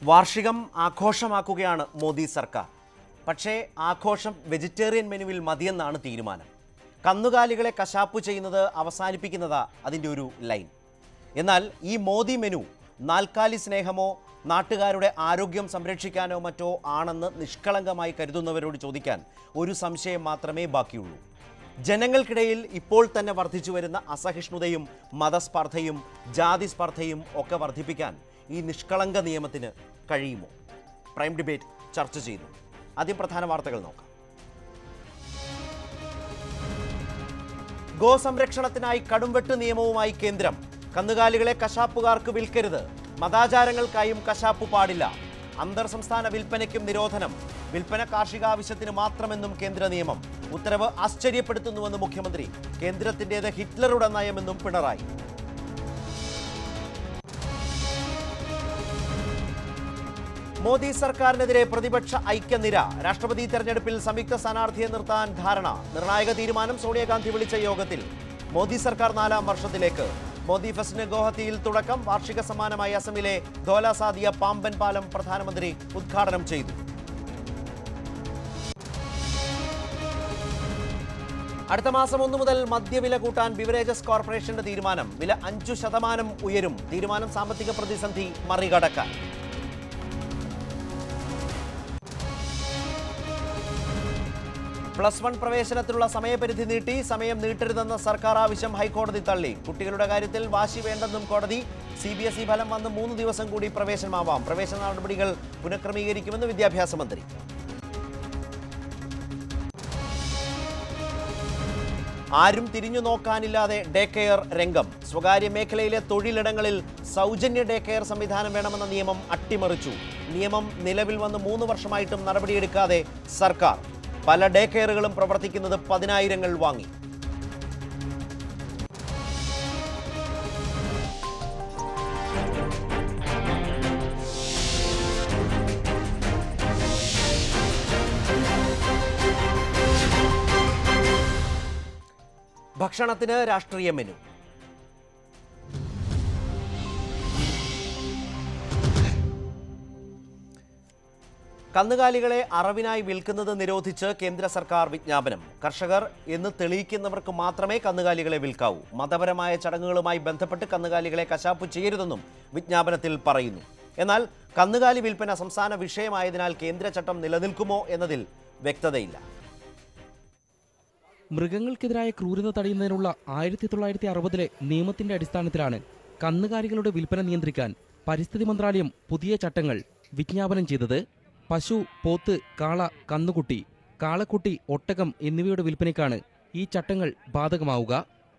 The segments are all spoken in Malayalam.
വാർഷികം ആഘോഷമാക്കുകയാണ് മോദി സർക്കാർ. പക്ഷേ ആഘോഷം വെജിറ്റേറിയൻ മെനുവിൽ മതിയെന്നാണ് തീരുമാനം. കന്നുകാലികളെ കശാപ്പു ചെയ്യുന്നത് അവസാനിപ്പിക്കുന്നതാ അതിൻ്റെ ഒരു ലൈൻ. എന്നാൽ ഈ മോദി മെനു നാൽക്കാലി സ്നേഹമോ നാട്ടുകാരുടെ ആരോഗ്യം സംരക്ഷിക്കാനോ മറ്റോ ആണെന്ന് നിഷ്കളങ്കമായി കരുതുന്നവരോട് ചോദിക്കാൻ ഒരു സംശയം മാത്രമേ ബാക്കിയുള്ളൂ. ജനങ്ങൾക്കിടയിൽ ഇപ്പോൾ തന്നെ വർദ്ധിച്ചു വരുന്ന അസഹിഷ്ണുതയും മതസ്പർദ്ധയും ജാതി സ്പർദ്ധയും ഒക്കെ വർദ്ധിപ്പിക്കാൻ ഈ നിഷ്കളങ്ക നിയമത്തിന് കഴിയുമോ? പ്രൈം ഡിബേറ്റ് ചർച്ച ചെയ്തു. ആദ്യം പ്രധാന വാർത്തകൾ നോക്കാം. ഗോസംരക്ഷണത്തിനായി കടുംവെട്ട് നിയമവുമായി കേന്ദ്രം. കന്നുകാലികളെ കശാപ്പുകാർക്ക് വിൽക്കരുത്. മതാചാരങ്ങൾക്കായും കശാപ്പു പാടില്ല. അന്തർ സംസ്ഥാന വിൽപ്പനയ്ക്കും നിരോധനം. വിൽപ്പന കാർഷിക ആവശ്യത്തിന് മാത്രമെന്നും കേന്ദ്ര നിയമം. ഉത്തരവ് ആശ്ചര്യപ്പെടുത്തുന്നുവെന്ന് മുഖ്യമന്ത്രി. കേന്ദ്രത്തിൻ്റേത് ഹിറ്റ്ലറുടെ നയമെന്നും പിണറായി. മോദി സർക്കാരിനെതിരെ പ്രതിപക്ഷ ഐക്യനിര. രാഷ്ട്രപതി തെരഞ്ഞെടുപ്പിൽ സംയുക്ത സ്ഥാനാർത്ഥിയെ നിർത്താൻ ധാരണ. നിർണായക തീരുമാനം സോണിയാഗാന്ധി വിളിച്ച യോഗത്തിൽ. മോദി സർക്കാർ 4ാം വർഷത്തിലേക്ക്. മോദി ഫെസ്റ്റിന് ഗോഹത്തിയിൽ തുടക്കം. വാർഷിക സമ്മാനമായി അസമിലെ ധോലാസാദിയ പാമ്പൻ പാലം പ്രധാനമന്ത്രി ഉദ്ഘാടനം ചെയ്തു. അടുത്ത മാസം 1 മുതൽ മദ്യവില കൂട്ടാൻ ബിവറേജസ് കോർപ്പറേഷന്റെ തീരുമാനം. വില 5% ഉയരും. തീരുമാനം സാമ്പത്തിക പ്രതിസന്ധി മറികടക്കാൻ. +1 പ്രവേശനത്തിനുള്ള സമയപരിധി നീട്ടി. സമയം നീട്ടരുതെന്ന സർക്കാർ ആവശ്യം ഹൈക്കോടതി തള്ളി. കുട്ടികളുടെ കാര്യത്തിൽ വാശി വേണ്ടെന്നും കോടതി. CBSE ഫലം വന്ന് 3 ദിവസം കൂടി പ്രവേശനമാവാം. പ്രവേശന നടപടികൾ പുനഃക്രമീകരിക്കുമെന്ന് വിദ്യാഭ്യാസ മന്ത്രി. ആരും തിരിഞ്ഞു നോക്കാനില്ലാതെ ഡേ കെയർ രംഗം. സ്വകാര്യ മേഖലയിലെ തൊഴിലിടങ്ങളിൽ സൗജന്യ ഡേ കെയർ സംവിധാനം വേണമെന്ന നിയമം അട്ടിമറിച്ചു. നിയമം നിലവിൽ വന്ന് 3 വർഷമായിട്ടും നടപടിയെടുക്കാതെ സർക്കാർ. പല ഡേ കെയറുകളും പ്രവർത്തിക്കുന്നത് 10,000ങ്ങൾ വാങ്ങി. ഭക്ഷണത്തിന് രാഷ്ട്രീയ മെനു. കന്നുകാലികളെ അറവിനായി വിൽക്കുന്നത് നിരോധിച്ച് കേന്ദ്ര സർക്കാർ വിജ്ഞാപനം. കർഷകർ എന്ന് തെളിയിക്കുന്നവർക്ക് മാത്രമേ കന്നുകാലികളെ വിൽക്കാവൂ. മതപരമായ ചടങ്ങുകളുമായി ബന്ധപ്പെട്ട് കന്നുകാലികളെ കശാപ്പു ചെയ്യരുതെന്നും വിജ്ഞാപനത്തിൽ പറയുന്നു. എന്നാൽ കന്നുകാലി വിൽപ്പന സംസ്ഥാന വിഷയമായതിനാൽ കേന്ദ്ര ചട്ടം നിലനിൽക്കുമോ എന്നതിൽ വ്യക്തതയില്ല. മൃഗങ്ങൾക്കെതിരായ ക്രൂരത തടയുന്നതിനുള്ള 1960 നിയമത്തിന്റെ അടിസ്ഥാനത്തിലാണ് കന്നുകാലികളുടെ വിൽപ്പന നിയന്ത്രിക്കാൻ പരിസ്ഥിതി മന്ത്രാലയം പുതിയ ചട്ടങ്ങൾ വിജ്ഞാപനം ചെയ്തത്. പശു, പോത്ത്, കാള, കന്നുകുട്ടി, കാളക്കുട്ടി, ഒട്ടകം എന്നിവയുടെ വിൽപ്പനയ്ക്കാണ് ഈ ചട്ടങ്ങൾ ബാധകമാവുക.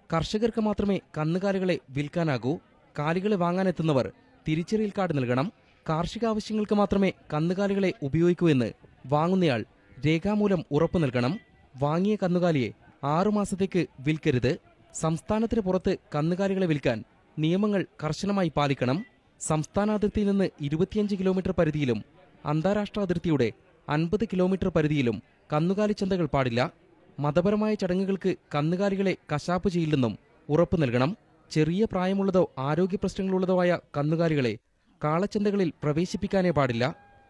കർഷകർക്ക് മാത്രമേ കന്നുകാലികളെ വിൽക്കാനാകൂ. കാലികളെ വാങ്ങാനെത്തുന്നവർ തിരിച്ചറിയൽ കാർഡ് നൽകണം. കാർഷിക ആവശ്യങ്ങൾക്ക് മാത്രമേ കന്നുകാലികളെ ഉപയോഗിക്കൂ എന്ന് വാങ്ങുന്നയാൾ രേഖാമൂലം ഉറപ്പു നൽകണം. വാങ്ങിയ കന്നുകാലിയെ 6 മാസത്തേക്ക് വിൽക്കരുത്. സംസ്ഥാനത്തിന് പുറത്ത് കന്നുകാലികളെ വിൽക്കാൻ നിയമങ്ങൾ കർശനമായി പാലിക്കണം. സംസ്ഥാന അതിർത്തിയിൽ നിന്ന് 25 കിലോമീറ്റർ പരിധിയിലും അന്താരാഷ്ട്ര അതിർത്തിയുടെ 50 കിലോമീറ്റർ പരിധിയിലും കന്നുകാലി ചന്തകൾ പാടില്ല. മതപരമായ ചടങ്ങുകൾക്ക് കന്നുകാലികളെ കശാപ്പ് ചെയ്യില്ലെന്നും ഉറപ്പു നൽകണം. ചെറിയ പ്രായമുള്ളതോ ആരോഗ്യ പ്രശ്നങ്ങളുള്ളതോ ആയ കന്നുകാലികളെ കാളച്ചന്തകളിൽ പ്രവേശിപ്പിക്കാനേ പാടില്ല.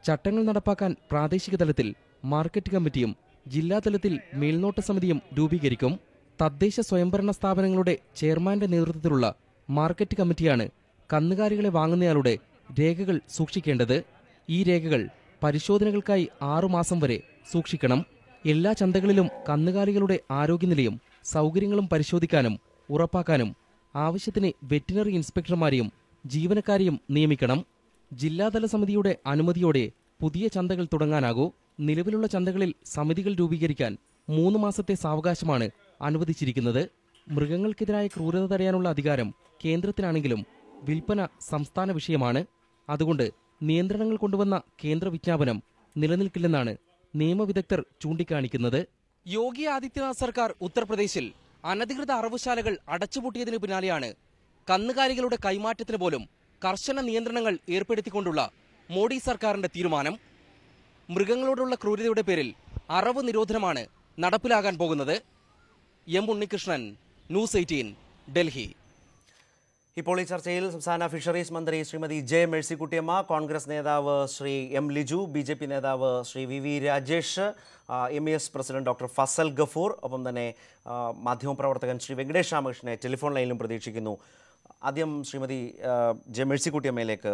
ചട്ടങ്ങൾ നടപ്പാക്കാൻ പ്രാദേശിക തലത്തിൽ മാർക്കറ്റ് കമ്മിറ്റിയും ജില്ലാതലത്തിൽ മേൽനോട്ട സമിതിയും രൂപീകരിക്കും. തദ്ദേശ സ്വയംഭരണ സ്ഥാപനങ്ങളുടെ ചെയർമാന്റെ നേതൃത്വത്തിലുള്ള മാർക്കറ്റ് കമ്മിറ്റിയാണ് കന്നുകാലികളെ വാങ്ങുന്നയാളുടെ രേഖകൾ സൂക്ഷിക്കേണ്ടത്. ഈ രേഖകൾ പരിശോധനകൾക്കായി 6 മാസം വരെ സൂക്ഷിക്കണം. എല്ലാ ചന്തകളിലും കന്നുകാലികളുടെ ആരോഗ്യനിലയും സൗകര്യങ്ങളും പരിശോധിക്കാനും ഉറപ്പാക്കാനും ആവശ്യത്തിന് വെറ്റിനറി ഇൻസ്പെക്ടർമാരെയും ജീവനക്കാരെയും നിയമിക്കണം. ജില്ലാതല സമിതിയുടെ അനുമതിയോടെ പുതിയ ചന്തകൾ തുടങ്ങാനാകൂ. നിലവിലുള്ള ചന്തകളിൽ സമിതികൾ രൂപീകരിക്കാൻ 3 മാസത്തെ സാവകാശമാണ് അനുവദിച്ചിരിക്കുന്നത്. മൃഗങ്ങൾക്കെതിരായ ക്രൂരത തടയാനുള്ള അധികാരം കേന്ദ്രത്തിനാണെങ്കിലും വിൽപ്പന സംസ്ഥാന വിഷയമാണ്. അതുകൊണ്ട് നിയന്ത്രണങ്ങൾ കൊണ്ടുവന്ന കേന്ദ്ര വിജ്ഞാപനം നിലനിൽക്കില്ലെന്നാണ് നിയമവിദഗ്ധർ ചൂണ്ടിക്കാണിക്കുന്നത്. യോഗി ആദിത്യനാഥ് സർക്കാർ ഉത്തർപ്രദേശിൽ അനധികൃത അറവുശാലകൾ അടച്ചുപൂട്ടിയതിനു പിന്നാലെയാണ് കന്നുകാലികളുടെ കൈമാറ്റത്തിന് പോലും കർശന നിയന്ത്രണങ്ങൾ ഏർപ്പെടുത്തിക്കൊണ്ടുള്ള മോഡി സർക്കാരിന്റെ തീരുമാനം. മൃഗങ്ങളോടുള്ള ക്രൂരതയുടെ പേരിൽ അറവ് നിരോധനമാണ് നടപ്പിലാകാൻ പോകുന്നത്. M Unnikrishnan, news 18, Delhi. ഇപ്പോൾ ഈ ചർച്ചയിൽ സംസ്ഥാന ഫിഷറീസ് മന്ത്രി ശ്രീമതി ജെ മേഴ്സിക്കുട്ടിയമ്മ, കോൺഗ്രസ് നേതാവ് ശ്രീ എം ലിജു, BJP നേതാവ് Shri VV Rajesh, MES president doctor Fazal Gafoor, ഒപ്പം തന്നെ മാധ്യമപ്രവർത്തകൻ ശ്രീ വെങ്കടേഷ് രാമകൃഷ്ണനെ ടെലിഫോൺ ലൈനിലും പ്രതീക്ഷിക്കുന്നു. ആദ്യം ശ്രീമതി ജെ മേഴ്സിക്കുട്ടിയമ്മയിലേക്ക്.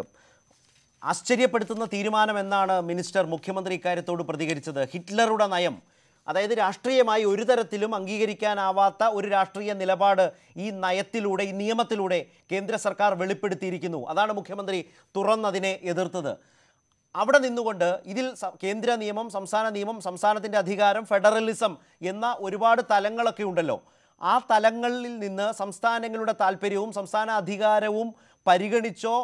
ആശ്ചര്യപ്പെടുത്തുന്ന തീരുമാനം എന്നാണ് മിനിസ്റ്റർ മുഖ്യമന്ത്രി ഇക്കാര്യത്തോട് പ്രതികരിച്ചത്. ഹിറ്റ്ലറുടെ നയം, അതായത് രാഷ്ട്രീയമായി ഒരു തരത്തിലും അംഗീകരിക്കാനാവാത്ത ഒരു രാഷ്ട്രീയ നിലപാട് ഈ നയത്തിലൂടെ, ഈ നിയമത്തിലൂടെ കേന്ദ്ര സർക്കാർ വെളിപ്പെടുത്തിയിരിക്കുന്നു. അതാണ് മുഖ്യമന്ത്രി തുറന്നതിനെ എതിർത്തത്. അവിടെ നിന്നുകൊണ്ട് ഇതിൽ കേന്ദ്ര നിയമം, സംസ്ഥാന നിയമം, സംസ്ഥാനത്തിൻ്റെ അധികാരം, ഫെഡറലിസം എന്ന ഒരുപാട് തലങ്ങളൊക്കെ ഉണ്ടല്ലോ. ആ തലങ്ങളിൽ നിന്ന് സംസ്ഥാനങ്ങളുടെ താല്പര്യവും സംസ്ഥാന അധികാരവും പരിഗണിച്ചോ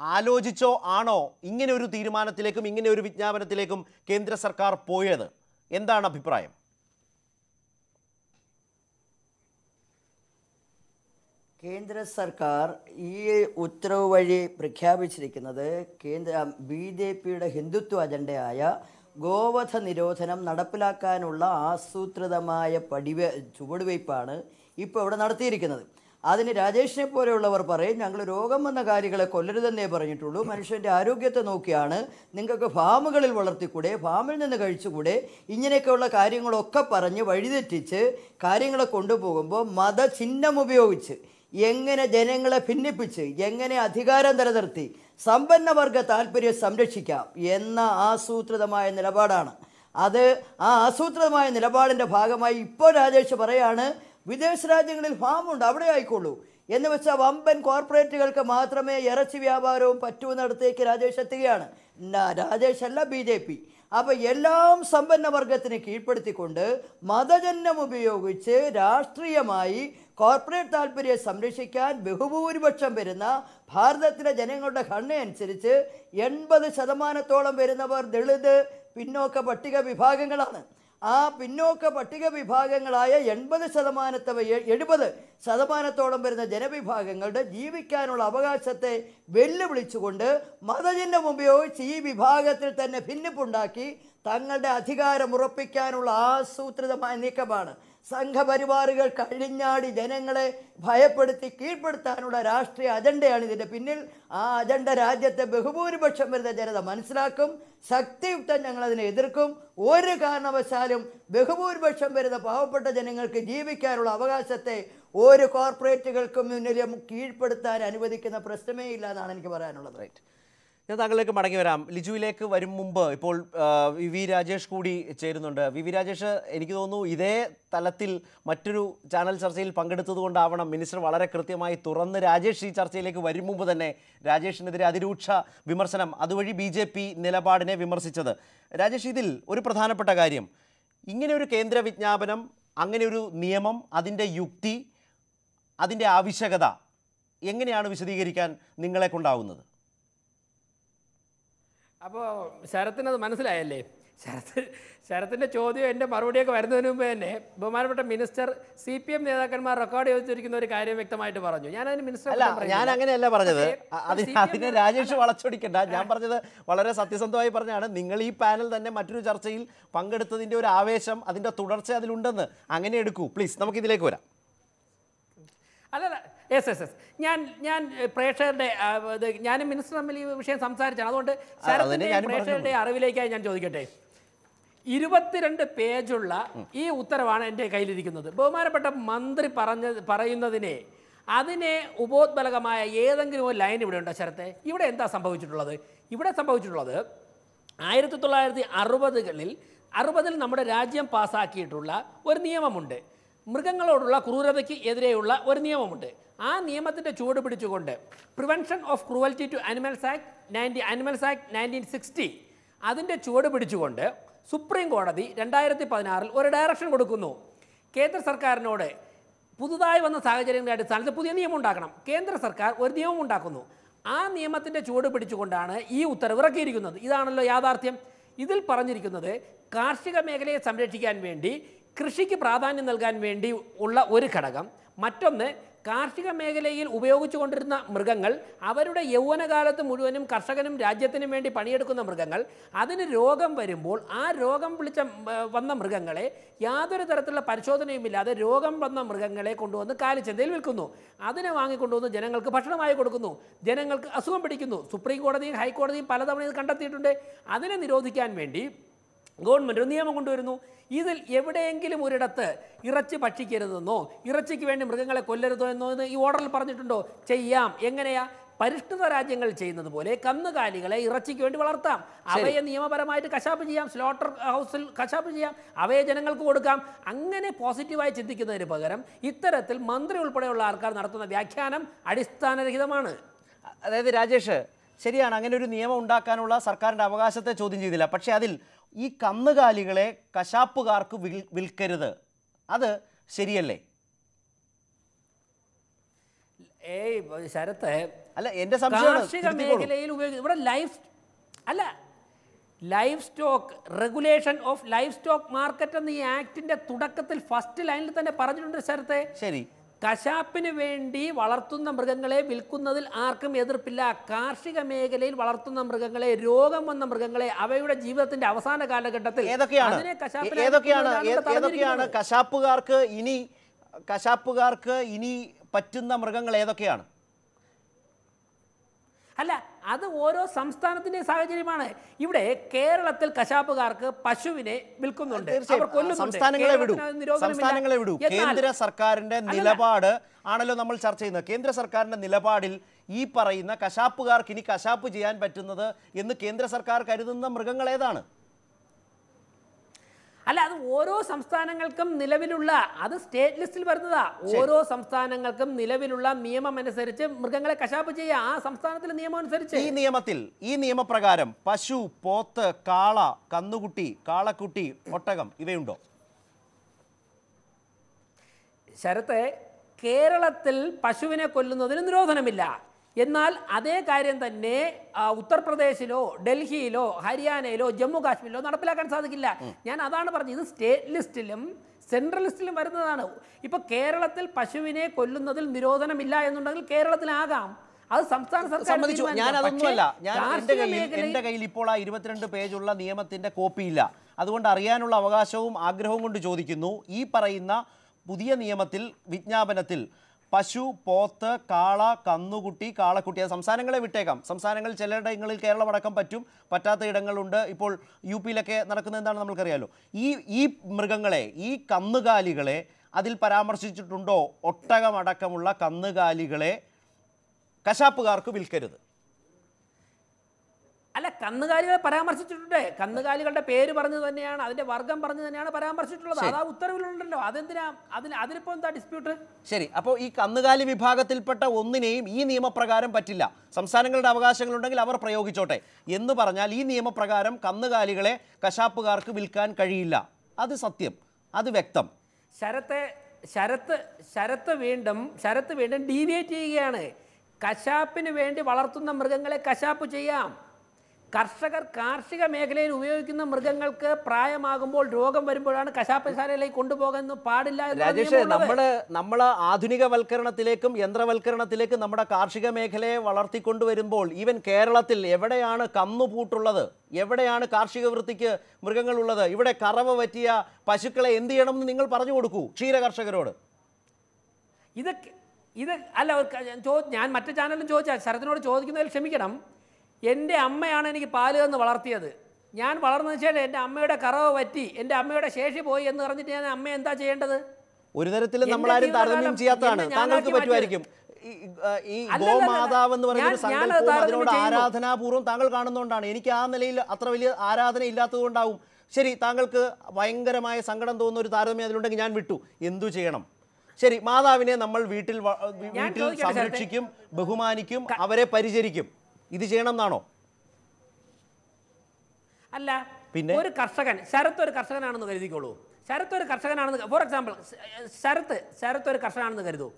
ആലോചിച്ചോ ആണോ ഇങ്ങനെ ഒരു തീരുമാനത്തിലേക്കും ഇങ്ങനെ ഒരു വിജ്ഞാപനത്തിലേക്കും കേന്ദ്ര സർക്കാർ പോയത്? എന്താണ് അഭിപ്രായം? കേന്ദ്ര സർക്കാർ ഈ ഉത്തരവ് വഴി പ്രഖ്യാപിച്ചിരിക്കുന്നത് BJPയുടെ ഹിന്ദുത്വ അജണ്ടയായ ഗോവധ നിരോധനം നടപ്പിലാക്കാനുള്ള ആസൂത്രിതമായ ചുവടുവയ്പ്പാണ് ഇപ്പോൾ ഇവിടെ നടത്തിയിരിക്കുന്നത്. അതിന് രാജേഷിനെ പോലെയുള്ളവർ പറയും, ഞങ്ങൾ രോഗം വന്ന കാര്യങ്ങളെ കൊല്ലരുതെന്നേ പറഞ്ഞിട്ടുള്ളൂ, മനുഷ്യൻ്റെ ആരോഗ്യത്തെ നോക്കിയാണ്, നിങ്ങൾക്ക് ഫാമുകളിൽ വളർത്തിക്കൂടെ, ഫാമിൽ നിന്ന് കഴിച്ചുകൂടെ, ഇങ്ങനെയൊക്കെയുള്ള കാര്യങ്ങളൊക്കെ പറഞ്ഞ് വഴിതെറ്റിച്ച് കാര്യങ്ങളെ കൊണ്ടുപോകുമ്പോൾ മതചിഹ്നം ഉപയോഗിച്ച് എങ്ങനെ ജനങ്ങളെ ഭിന്നിപ്പിച്ച് എങ്ങനെ അധികാരം നിലനിർത്തി സമ്പന്നവർഗ താല്പര്യം സംരക്ഷിക്കാം എന്ന ആസൂത്രിതമായ നിലപാടാണ് അത്. ആ ആസൂത്രിതമായ നിലപാടിൻ്റെ ഭാഗമായി ഇപ്പോൾ രാജേഷ് പറയാണ്, വിദേശ രാജ്യങ്ങളിൽ ഫാമുണ്ട്, അവിടെ ആയിക്കോളൂ എന്ന് വെച്ചാൽ വമ്പൻ കോർപ്പറേറ്റുകൾക്ക് മാത്രമേ ഇറച്ചി വ്യാപാരവും പറ്റുമെന്നിടത്തേക്ക് രാജേഷ് എത്തുകയാണ്. രാജേഷ് അല്ല, BJP. അപ്പോൾ എല്ലാം സമ്പന്ന വർഗത്തിന് കീഴ്പ്പെടുത്തിക്കൊണ്ട് മതജന്യം ഉപയോഗിച്ച് രാഷ്ട്രീയമായി കോർപ്പറേറ്റ് താല്പര്യം സംരക്ഷിക്കാൻ ബഹുഭൂരിപക്ഷം വരുന്ന ഭാരതത്തിലെ ജനങ്ങളുടെ ഘടനയനുസരിച്ച് 80% വരുന്നവർ ദളിത് പിന്നോക്ക പട്ടിക വിഭാഗങ്ങളാണ്. ആ പിന്നോക്ക പട്ടിക വിഭാഗങ്ങളായ 70% വരുന്ന ജനവിഭാഗങ്ങളുടെ ജീവിക്കാനുള്ള അവകാശത്തെ വെല്ലുവിളിച്ചുകൊണ്ട് മതചിഹ്നം ഉപയോഗിച്ച് ഈ വിഭാഗത്തിൽ തന്നെ ഭിന്നിപ്പുണ്ടാക്കി തങ്ങളുടെ അധികാരം ഉറപ്പിക്കാനുള്ള ആസൂത്രിതമായ നീക്കമാണ്. സംഘപരിവാറുകൾ കഴിഞ്ഞാടി ജനങ്ങളെ ഭയപ്പെടുത്തി കീഴ്പ്പെടുത്താനുള്ള രാഷ്ട്രീയ അജണ്ടയാണ് ഇതിൻ്റെ പിന്നിൽ. ആ അജണ്ട രാജ്യത്തെ ബഹുഭൂരിപക്ഷം വരുന്ന ജനത മനസ്സിലാക്കും. ശക്തിയുക്തം ഞങ്ങളതിനെ എതിർക്കും. ഒരു കാരണവശാലും ബഹുഭൂരിപക്ഷം വരുന്ന പാവപ്പെട്ട ജനങ്ങൾക്ക് ജീവിക്കാനുള്ള അവകാശത്തെ ഒരു കോർപ്പറേറ്റുകൾക്കും മുന്നിലും കീഴ്പ്പെടുത്താൻ അനുവദിക്കുന്ന പ്രശ്നമേ ഇല്ല എന്നാണ് എനിക്ക് പറയാനുള്ളത്. റൈറ്റ്, ഞാൻ താങ്കളിലേക്ക് മടങ്ങി വരാം. ലിജുവിലേക്ക് വരും മുമ്പ് ഇപ്പോൾ VV രാജേഷ് കൂടി ചേരുന്നുണ്ട്. VV രാജേഷ്, എനിക്ക് തോന്നുന്നു ഇതേ തലത്തിൽ മറ്റൊരു ചാനൽ ചർച്ചയിൽ പങ്കെടുത്തതുകൊണ്ടാവണം മിനിസ്റ്റർ വളരെ കൃത്യമായി തുറന്ന് രാജേഷ് ഈ ചർച്ചയിലേക്ക് വരും മുമ്പ് തന്നെ രാജേഷിനെതിരെ അതിരൂക്ഷ വിമർശനം, അതുവഴി BJP നിലപാടിനെ വിമർശിച്ചത്. രാജേഷ്, ഇതിൽ ഒരു പ്രധാനപ്പെട്ട കാര്യം, ഇങ്ങനെ ഒരു കേന്ദ്ര വിജ്ഞാപനം, അങ്ങനെ ഒരു നിയമം, അതിൻ്റെ യുക്തി, അതിൻ്റെ ആവശ്യകത എങ്ങനെയാണ് വിശദീകരിക്കാൻ നിങ്ങളെ കൊണ്ടാവുന്നത്? അപ്പോൾ ശരത്തിനത് മനസ്സിലായല്ലേ? ശരത്തിൻ്റെ ചോദ്യം എൻ്റെ മറുപടിയൊക്കെ വരുന്നതിന് മുമ്പ് തന്നെ ബഹുമാനപ്പെട്ട മിനിസ്റ്റർ CPM നേതാക്കന്മാർ റെക്കോർഡ് ചെയ്തിരിക്കുന്ന ഒരു കാര്യം വ്യക്തമായിട്ട് പറഞ്ഞു. ഞാനതിന് മിനിസ്റ്റർ ഞാൻ അങ്ങനെയല്ല പറഞ്ഞത്, അതിനെ രാജേഷ് വളച്ചൊടിക്കണ്ട. ഞാൻ പറഞ്ഞത് വളരെ സത്യസന്ധമായി പറഞ്ഞാണ്. നിങ്ങൾ ഈ പാനൽ തന്നെ മറ്റൊരു ചർച്ചയിൽ പങ്കെടുത്തതിൻ്റെ ഒരു ആവേശം, അതിൻ്റെ തുടർച്ച അതിലുണ്ടെന്ന് അങ്ങനെ എടുക്കൂ പ്ലീസ്. നമുക്കിതിലേക്ക് വരാം. അല്ലല്ല, യെസ് ഞാൻ പ്രേക്ഷകരുടെ ഞാനും മിനിസ്റ്റർ തമ്മിൽ ഈ വിഷയം സംസാരിച്ചാണ്. അതുകൊണ്ട് പ്രേക്ഷകരുടെ അറിവിലേക്കായി ഞാൻ ചോദിക്കട്ടെ. 22 പേജുള്ള ഈ ഉത്തരവാണ് എൻ്റെ കയ്യിലിരിക്കുന്നത്. ബഹുമാനപ്പെട്ട മന്ത്രി പറയുന്നതിനെ അതിനെ ഉപോത്ബലകമായ ഏതെങ്കിലും ഒരു ലൈൻ ഇവിടെ ഉണ്ടോ ശരത്തെ? ഇവിടെ എന്താ സംഭവിച്ചിട്ടുള്ളത്? ഇവിടെ സംഭവിച്ചിട്ടുള്ളത് 1960കളിൽ നമ്മുടെ രാജ്യം പാസ്സാക്കിയിട്ടുള്ള ഒരു നിയമമുണ്ട്. മൃഗങ്ങളോടുള്ള ക്രൂരതയ്ക്ക് എതിരെയുള്ള ഒരു നിയമമുണ്ട്. ആ നിയമത്തിൻ്റെ ചുവട് പിടിച്ചുകൊണ്ട് prevention of cruelty to animals act 1960 അതിൻ്റെ ചുവട് പിടിച്ചുകൊണ്ട് സുപ്രീം കോടതി 2016 ഒരു ഡയറക്ഷൻ കൊടുക്കുന്നു. കേന്ദ്ര സർക്കാരിനോട് പുതുതായി വന്ന സാഹചര്യങ്ങളുടെ അടിസ്ഥാനത്തിൽ പുതിയ നിയമം ഉണ്ടാക്കണം. കേന്ദ്ര സർക്കാർ ഒരു നിയമം ഉണ്ടാക്കുന്നു. ആ നിയമത്തിൻ്റെ ചുവട് പിടിച്ചുകൊണ്ടാണ് ഈ ഉത്തരവ് ഇറക്കിയിരിക്കുന്നത്. ഇതാണല്ലോ യാഥാർത്ഥ്യം. ഇതിൽ പറഞ്ഞിരിക്കുന്നത് കാർഷിക മേഖലയെ സംരക്ഷിക്കാൻ വേണ്ടി, കൃഷിക്ക് പ്രാധാന്യം നൽകാൻ വേണ്ടി ഉള്ള ഒരു ഘടകം, മറ്റൊന്ന് കാർഷിക മേഖലയിൽ ഉപയോഗിച്ചുകൊണ്ടിരുന്ന മൃഗങ്ങൾ അവരുടെ യൗവനകാലത്ത് മുഴുവനും കർഷകനും രാജ്യത്തിനും വേണ്ടി പണിയെടുക്കുന്ന മൃഗങ്ങൾ, അതിന് രോഗം വരുമ്പോൾ ആ രോഗം വന്ന മൃഗങ്ങളെ യാതൊരു തരത്തിലുള്ള പരിശോധനയുമില്ലാതെ രോഗം വന്ന മൃഗങ്ങളെ കൊണ്ടുവന്ന് കാലിച്ചന്തയിൽ വിൽക്കുന്നു. അതിനെ വാങ്ങിക്കൊണ്ടുവന്ന് ജനങ്ങൾക്ക് ഭക്ഷണമായി കൊടുക്കുന്നു. ജനങ്ങൾക്ക് അസുഖം പിടിക്കുന്നു. സുപ്രീം കോടതിയും ഹൈക്കോടതിയും പലതവണ ഇത് കണ്ടെത്തിയിട്ടുണ്ട്. അതിനെ നിരോധിക്കാൻ വേണ്ടി ഗവൺമെൻറ് ഒരു നിയമം കൊണ്ടുവരുന്നു. ഇതിൽ എവിടെയെങ്കിലും ഒരിടത്ത് ഇറച്ചി ഭക്ഷിക്കരുതെന്നോ ഇറച്ചിക്ക് വേണ്ടി മൃഗങ്ങളെ കൊല്ലരുതോ എന്നോ ഈ ഓർഡറിൽ പറഞ്ഞിട്ടുണ്ടോ? ചെയ്യാം. എങ്ങനെയാ? പരിഷ്കൃത രാജ്യങ്ങൾ ചെയ്യുന്നത് പോലെ കന്നുകാലികളെ ഇറച്ചിക്ക് വേണ്ടി വളർത്താം. അവയെ നിയമപരമായിട്ട് കശാപ്പ് ചെയ്യാം. സ്ലോട്ടർ ഹൗസിൽ കശാപ്പ് ചെയ്യാം. അവയെ ജനങ്ങൾക്ക് കൊടുക്കാം. അങ്ങനെ പോസിറ്റീവായി ചിന്തിക്കുന്നതിന് പകരം ഇത്തരത്തിൽ മന്ത്രി ഉൾപ്പെടെയുള്ള ആൾക്കാർ നടത്തുന്ന വ്യാഖ്യാനം അടിസ്ഥാനരഹിതമാണ്. അതായത് രാജേഷ്, ശരിയാണ്, അങ്ങനെ ഒരു നിയമം ഉണ്ടാക്കാനുള്ള സർക്കാരിൻ്റെ അവകാശത്തെ ചോദ്യം ചെയ്തില്ല. പക്ഷേ അതിൽ ഈ കന്നുകാലികളെ കശാപ്പുകാർക്ക് വിൽക്കരുത്, അത് ശരിയല്ലേ? ശരത്ത്, അല്ല, എൻ്റെ കാർഷിക മേഖലയിൽ ഇവിടെ life stock regulation of life stock market എന്ന ഈ ആക്ടിന്റെ തുടക്കത്തിൽ ഫസ്റ്റ് ലൈനിൽ തന്നെ പറഞ്ഞിട്ടുണ്ട് ശരത്തെ. ശരി, കശാപ്പിന് വേണ്ടി വളർത്തുന്ന മൃഗങ്ങളെ വിൽക്കുന്നതിൽ ആർക്കും എതിർപ്പില്ല. കാർഷിക മേഖലയിൽ വളർത്തുന്ന മൃഗങ്ങളെ, രോഗം വന്ന മൃഗങ്ങളെ, അവയുടെ ജീവിതത്തിന്റെ അവസാന കാലഘട്ടത്തിൽ ഏതൊക്കെയാണ് കശാപ്പുകാർക്ക് ഇനി പറ്റുന്ന മൃഗങ്ങൾ ഏതൊക്കെയാണ്? അല്ല, അത് ഓരോ സംസ്ഥാനത്തിന്റെ സാഹചര്യമാണ്. ഇവിടെ കേരളത്തിൽ കശാപ്പുകാർക്ക് പശുവിനെ വിൽക്കുന്നുണ്ട്. സംസ്ഥാനങ്ങളെ വിടൂ. കേന്ദ്ര സർക്കാരിന്റെ നിലപാട് ആണല്ലോ നമ്മൾ ചർച്ച ചെയ്യുന്നത്. കേന്ദ്ര സർക്കാരിന്റെ നിലപാടിൽ ഈ പറയുന്ന കശാപ്പുകാർക്ക് ഇനി കശാപ്പ് ചെയ്യാൻ പറ്റുന്നത് എന്ന് കേന്ദ്ര സർക്കാർ കരുതുന്ന മൃഗങ്ങൾ ഏതാണ്? അല്ല, അത് ഓരോ സംസ്ഥാനങ്ങൾക്കും നിലവിലുള്ള, അത് സ്റ്റേറ്റ് ലിസ്റ്റിൽ വരുന്നതാ. ഓരോ സംസ്ഥാനങ്ങൾക്കും നിലവിലുള്ള നിയമം അനുസരിച്ച് മൃഗങ്ങളെ കശാപ്പ് ചെയ്യുക. ആ സംസ്ഥാനത്തിലെ നിയമം അനുസരിച്ച് ഈ നിയമപ്രകാരം പശു, പോത്ത്, കാള, കന്നുകുട്ടി, കാളക്കുട്ടി, ഒട്ടകം ഇവയുണ്ടോ? ശരത്തെ, കേരളത്തിൽ പശുവിനെ കൊല്ലുന്നതിന് നിരോധനമില്ല. എന്നാൽ അതേ കാര്യം തന്നെ ഉത്തർപ്രദേശിലോ ഡൽഹിയിലോ ഹരിയാനയിലോ ജമ്മു കാശ്മീരിലോ നടപ്പിലാക്കാൻ സാധിക്കില്ല. ഞാൻ അതാണ് പറഞ്ഞത്, ഇത് സ്റ്റേറ്റ് ലിസ്റ്റിലും സെൻട്രൽ ലിസ്റ്റിലും വരുന്നതാണ്. ഇപ്പോൾ കേരളത്തിൽ പശുവിനെ കൊല്ലുന്നതിൽ നിരോധനമില്ല എന്നുണ്ടെങ്കിൽ കേരളത്തിലാകാം. അത് സംസ്ഥാന സർക്കാർ. ഞാൻ അതൊന്നുമല്ല, എൻ്റെ കയ്യിൽ ഇപ്പോൾ ആ 22 പേജുള്ള നിയമത്തിന്റെ കോപ്പിയില്ല. അതുകൊണ്ട് അറിയാനുള്ള അവകാശവും ആഗ്രഹവും കൊണ്ട് ചോദിക്കുന്നു. ഈ പറയുന്ന പുതിയ നിയമത്തിൽ, വിജ്ഞാപനത്തിൽ പശു, പോത്ത്, കാള, കന്നുകുട്ടി, കാളക്കുട്ടി, അത് സംസ്ഥാനങ്ങളെ വിട്ടേക്കാം. സംസ്ഥാനങ്ങൾ ചിലയിടങ്ങളിൽ കേരളം അടക്കം പറ്റും, പറ്റാത്ത ഇടങ്ങളുണ്ട്. ഇപ്പോൾ യു പിയിലൊക്കെ നടക്കുന്നത് എന്താണെന്ന് നമ്മൾക്കറിയാലോ. ഈ മൃഗങ്ങളെ, ഈ കന്നുകാലികളെ അതിൽ പരാമർശിച്ചിട്ടുണ്ടോ? ഒട്ടകമടക്കമുള്ള കന്നുകാലികളെ കശാപ്പുകാർക്ക് വിൽക്കരുത്. അല്ല, കന്നുകാലികളെ പരാമർശിച്ചിട്ടുണ്ട്. കന്നുകാലികളുടെ പേര് പറഞ്ഞു തന്നെയാണ്, അതിന്റെ വർഗം പറഞ്ഞു തന്നെയാണ് പരാമർശിച്ചിട്ടുള്ളത്. അതാ ഉത്തരവിലുണ്ടല്ലോ. അതെന്തിനാ അതിലിപ്പോ എന്താ ഡിസ്പ്യൂട്ട്? ശരി, അപ്പോൾ ഈ കന്നുകാലി വിഭാഗത്തിൽപ്പെട്ട ഒന്നിനെയും ഈ നിയമപ്രകാരം പറ്റില്ല. സംസ്ഥാനങ്ങളുടെ അവകാശങ്ങളുണ്ടെങ്കിൽ അവർ പ്രയോഗിച്ചോട്ടെ എന്ന് പറഞ്ഞാൽ ഈ നിയമപ്രകാരം കന്നുകാലികളെ കശാപ്പുകാർക്ക് വിൽക്കാൻ കഴിയില്ല. അത് സത്യം, അത് വ്യക്തം. ശരത്ത് വീണ്ടും ഡീവിയേറ്റ് ചെയ്യുകയാണ്. കശാപ്പിന് വേണ്ടി വളർത്തുന്ന മൃഗങ്ങളെ കശാപ്പ് ചെയ്യാം. കർഷകർ കാർഷിക മേഖലയിൽ ഉപയോഗിക്കുന്ന മൃഗങ്ങൾക്ക് പ്രായമാകുമ്പോൾ രോഗം വരുമ്പോഴാണ് കശാപ്പശാലയിലേക്ക് കൊണ്ടുപോകുന്നത്. പാടില്ല. രാജേഷ്, നമ്മൾ ആധുനികവൽക്കരണത്തിലേക്കും യന്ത്രവൽക്കരണത്തിലേക്കും നമ്മുടെ കാർഷിക മേഖലയെ വളർത്തിക്കൊണ്ടുവരുമ്പോൾ ഈവൻ കേരളത്തിൽ എവിടെയാണ് കന്നുപൂട്ടുള്ളത്? എവിടെയാണ് കാർഷിക വൃത്തിക്ക് മൃഗങ്ങളുള്ളത്? ഇവിടെ കറവ പറ്റിയ പശുക്കളെ എന്ത് ചെയ്യണമെന്ന് നിങ്ങൾ പറഞ്ഞു കൊടുക്കൂ ക്ഷീര കർഷകരോട്. ഞാൻ മറ്റു ചാനലിലും ചോദിച്ചാൽ ശരത്തിനോട് ചോദിക്കുന്നതിൽ ക്ഷമിക്കണം. എൻ്റെ അമ്മയാണ് എനിക്ക് പാല് തന്ന് വളർത്തിയത്. ഞാൻ വളർന്നതിന് ശേഷം എൻ്റെ അമ്മയുടെ കറവ് പറ്റി, എൻ്റെ അമ്മയുടെ ശേഷി പോയി എന്ന് പറഞ്ഞിട്ട് ഞാൻ അമ്മ എന്താ ചെയ്യേണ്ടത്? ഒരു തരത്തിലും നമ്മളാരും താരതമ്യം ചെയ്യാത്തതാണ്. താങ്കൾക്ക് പറ്റുമായിരിക്കും. ഈ ഗോമാതാവ് എന്ന് പറയുന്ന ഒരു സങ്കല്പവും അതിനോട് ആരാധനാപൂർവ്വം താങ്കൾ കാണുന്നതുകൊണ്ടാണ്. എനിക്ക് ആ നിലയിൽ അത്ര വലിയ ആരാധന ഇല്ലാത്തതുകൊണ്ടാവും. ശരി, താങ്കൾക്ക് ഭയങ്കരമായ സങ്കടം തോന്നുന്ന ഒരു താരതമ്യം അതിലുണ്ടെങ്കിൽ ഞാൻ വിട്ടു. എന്തു ചെയ്യണം? ശരി, മാതാവിനെ നമ്മൾ വീട്ടിൽ സംരക്ഷിക്കും, ബഹുമാനിക്കും, അവരെ പരിചരിക്കും. ഇത് ചെയ്യണം എന്നാണോ? അല്ല, പിന്നെ ഒരു കർഷകൻ, ശരത്ത് ഒരു കർഷകനാണെന്ന് കരുതിക്കോളൂ. ശരത്ത് ഒരു കർഷകനാണെന്ന്, ഫോർ എക്സാമ്പിൾ ശരത്ത് ഒരു കർഷകനാണെന്ന് കരുതൂ.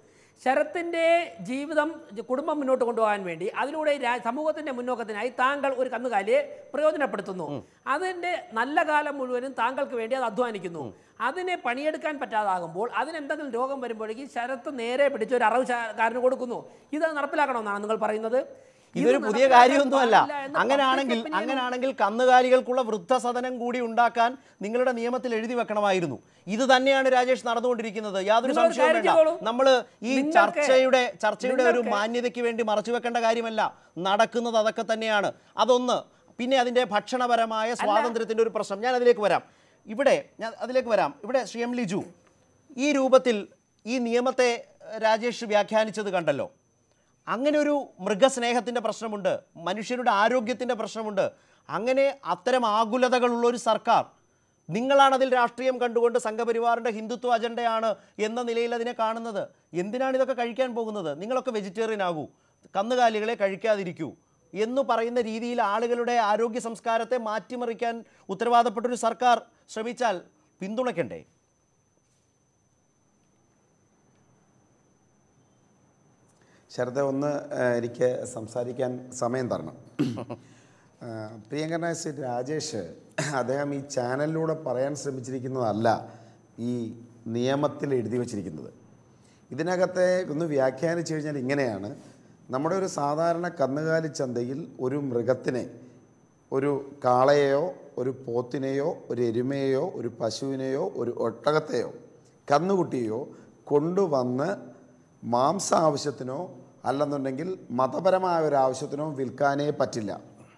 ശരത്തിൻ്റെ ജീവിതം കുടുംബം മുന്നോട്ട് കൊണ്ടുപോകാൻ വേണ്ടി അതിലൂടെ സമൂഹത്തിൻ്റെ മുന്നോക്കത്തിനായി താങ്കൾ ഒരു കന്നുകാലിയെ പ്രയോജനപ്പെടുത്തുന്നു. അതിൻ്റെ നല്ല കാലം മുഴുവനും താങ്കൾക്ക് വേണ്ടി അത് അധ്വാനിക്കുന്നു. അതിനെ പണിയെടുക്കാൻ പറ്റാതാകുമ്പോൾ അതിനെന്തെങ്കിലും രോഗം വരുമ്പോഴേക്കും ശരത്ത് നേരെ പിടിച്ച് ഒരു അറവുകാരന് കൊടുക്കുന്നു. ഇത് നടപ്പിലാക്കണമെന്നാണ് നിങ്ങൾ പറയുന്നത്? ഇതൊരു പുതിയ കാര്യമൊന്നുമല്ല. അങ്ങനെയാണെങ്കിൽ കന്നുകാലികൾക്കുള്ള വൃദ്ധസദനം കൂടി ഉണ്ടാക്കാൻ നിങ്ങളുടെ നിയമത്തിൽ എഴുതി വെക്കണമായിരുന്നു. ഇത് തന്നെയാണ് രാജേഷ് നടന്നുകൊണ്ടിരിക്കുന്നത്. യാതൊരു സംശയവും വേണ്ട. നമ്മൾ ഈ ചർച്ചയുടെ ഒരു മാന്യതയ്ക്ക് വേണ്ടി മറച്ചു വെക്കേണ്ട കാര്യമല്ല. നടക്കുന്നത് അതൊക്കെ തന്നെയാണ്. അതൊന്ന്. പിന്നെ അതിൻ്റെ ഭക്ഷണപരമായ സ്വാതന്ത്ര്യത്തിൻ്റെ ഒരു പ്രശ്നം, ഞാൻ അതിലേക്ക് വരാം. ഇവിടെ ശ്രീ എം ലിജു, ഈ രൂപത്തിൽ ഈ നിയമത്തെ രാജേഷ് വ്യാഖ്യാനിച്ചത് കണ്ടല്ലോ. അങ്ങനെ ഒരു മൃഗസ്നേഹത്തിൻ്റെ പ്രശ്നമുണ്ട്, മനുഷ്യരുടെ ആരോഗ്യത്തിൻ്റെ പ്രശ്നമുണ്ട്. അങ്ങനെ അത്തരം ആകുലതകളുള്ള ഒരു സർക്കാർ, നിങ്ങളാണതിൽ രാഷ്ട്രീയം കണ്ടുകൊണ്ട് സംഘപരിവാറിൻ്റെ ഹിന്ദുത്വ അജണ്ടയാണ് എന്ന നിലയിൽ അതിനെ കാണുന്നത്. എന്തിനാണ് ഇതൊക്കെ കഴിക്കാൻ പോകുന്നത്? നിങ്ങളൊക്കെ വെജിറ്റേറിയൻ ആകൂ, കന്നുകാലികളെ കഴിക്കാതിരിക്കൂ എന്ന് പറയുന്ന രീതിയിൽ ആളുകളുടെ ആരോഗ്യ സംസ്കാരത്തെ മാറ്റിമറിക്കാൻ ഉത്തരവാദപ്പെട്ടൊരു സർക്കാർ ശ്രമിച്ചാൽ പിന്തുണയ്ക്കണ്ടേ? ശരത്തെ ഒന്ന് എനിക്ക് സംസാരിക്കാൻ സമയം തരണം. പ്രിയങ്കരനായ ശ്രീ രാജേഷ്, അദ്ദേഹം ഈ ചാനലിലൂടെ പറയാൻ ശ്രമിച്ചിരിക്കുന്നതല്ല ഈ നിയമത്തിൽ എഴുതി വച്ചിരിക്കുന്നത്. ഇതിനകത്തെ ഒന്ന് വ്യാഖ്യാനിച്ചു കഴിഞ്ഞാൽ ഇങ്ങനെയാണ്: നമ്മുടെ ഒരു സാധാരണ കന്നുകാലി ചന്തയിൽ ഒരു മൃഗത്തിനെ, ഒരു കാളയെയോ ഒരു പോത്തിനെയോ ഒരു എരുമയെയോ ഒരു പശുവിനെയോ ഒരു ഒട്ടകത്തെയോ കന്നുകുട്ടിയെയോ കൊണ്ടുവന്ന് മാംസ ആവശ്യത്തിനോ അല്ലെന്നുണ്ടെങ്കിൽ മതപരമായ ഒരു ആവശ്യത്തിനോ വിൽക്കാനേ പറ്റില്ല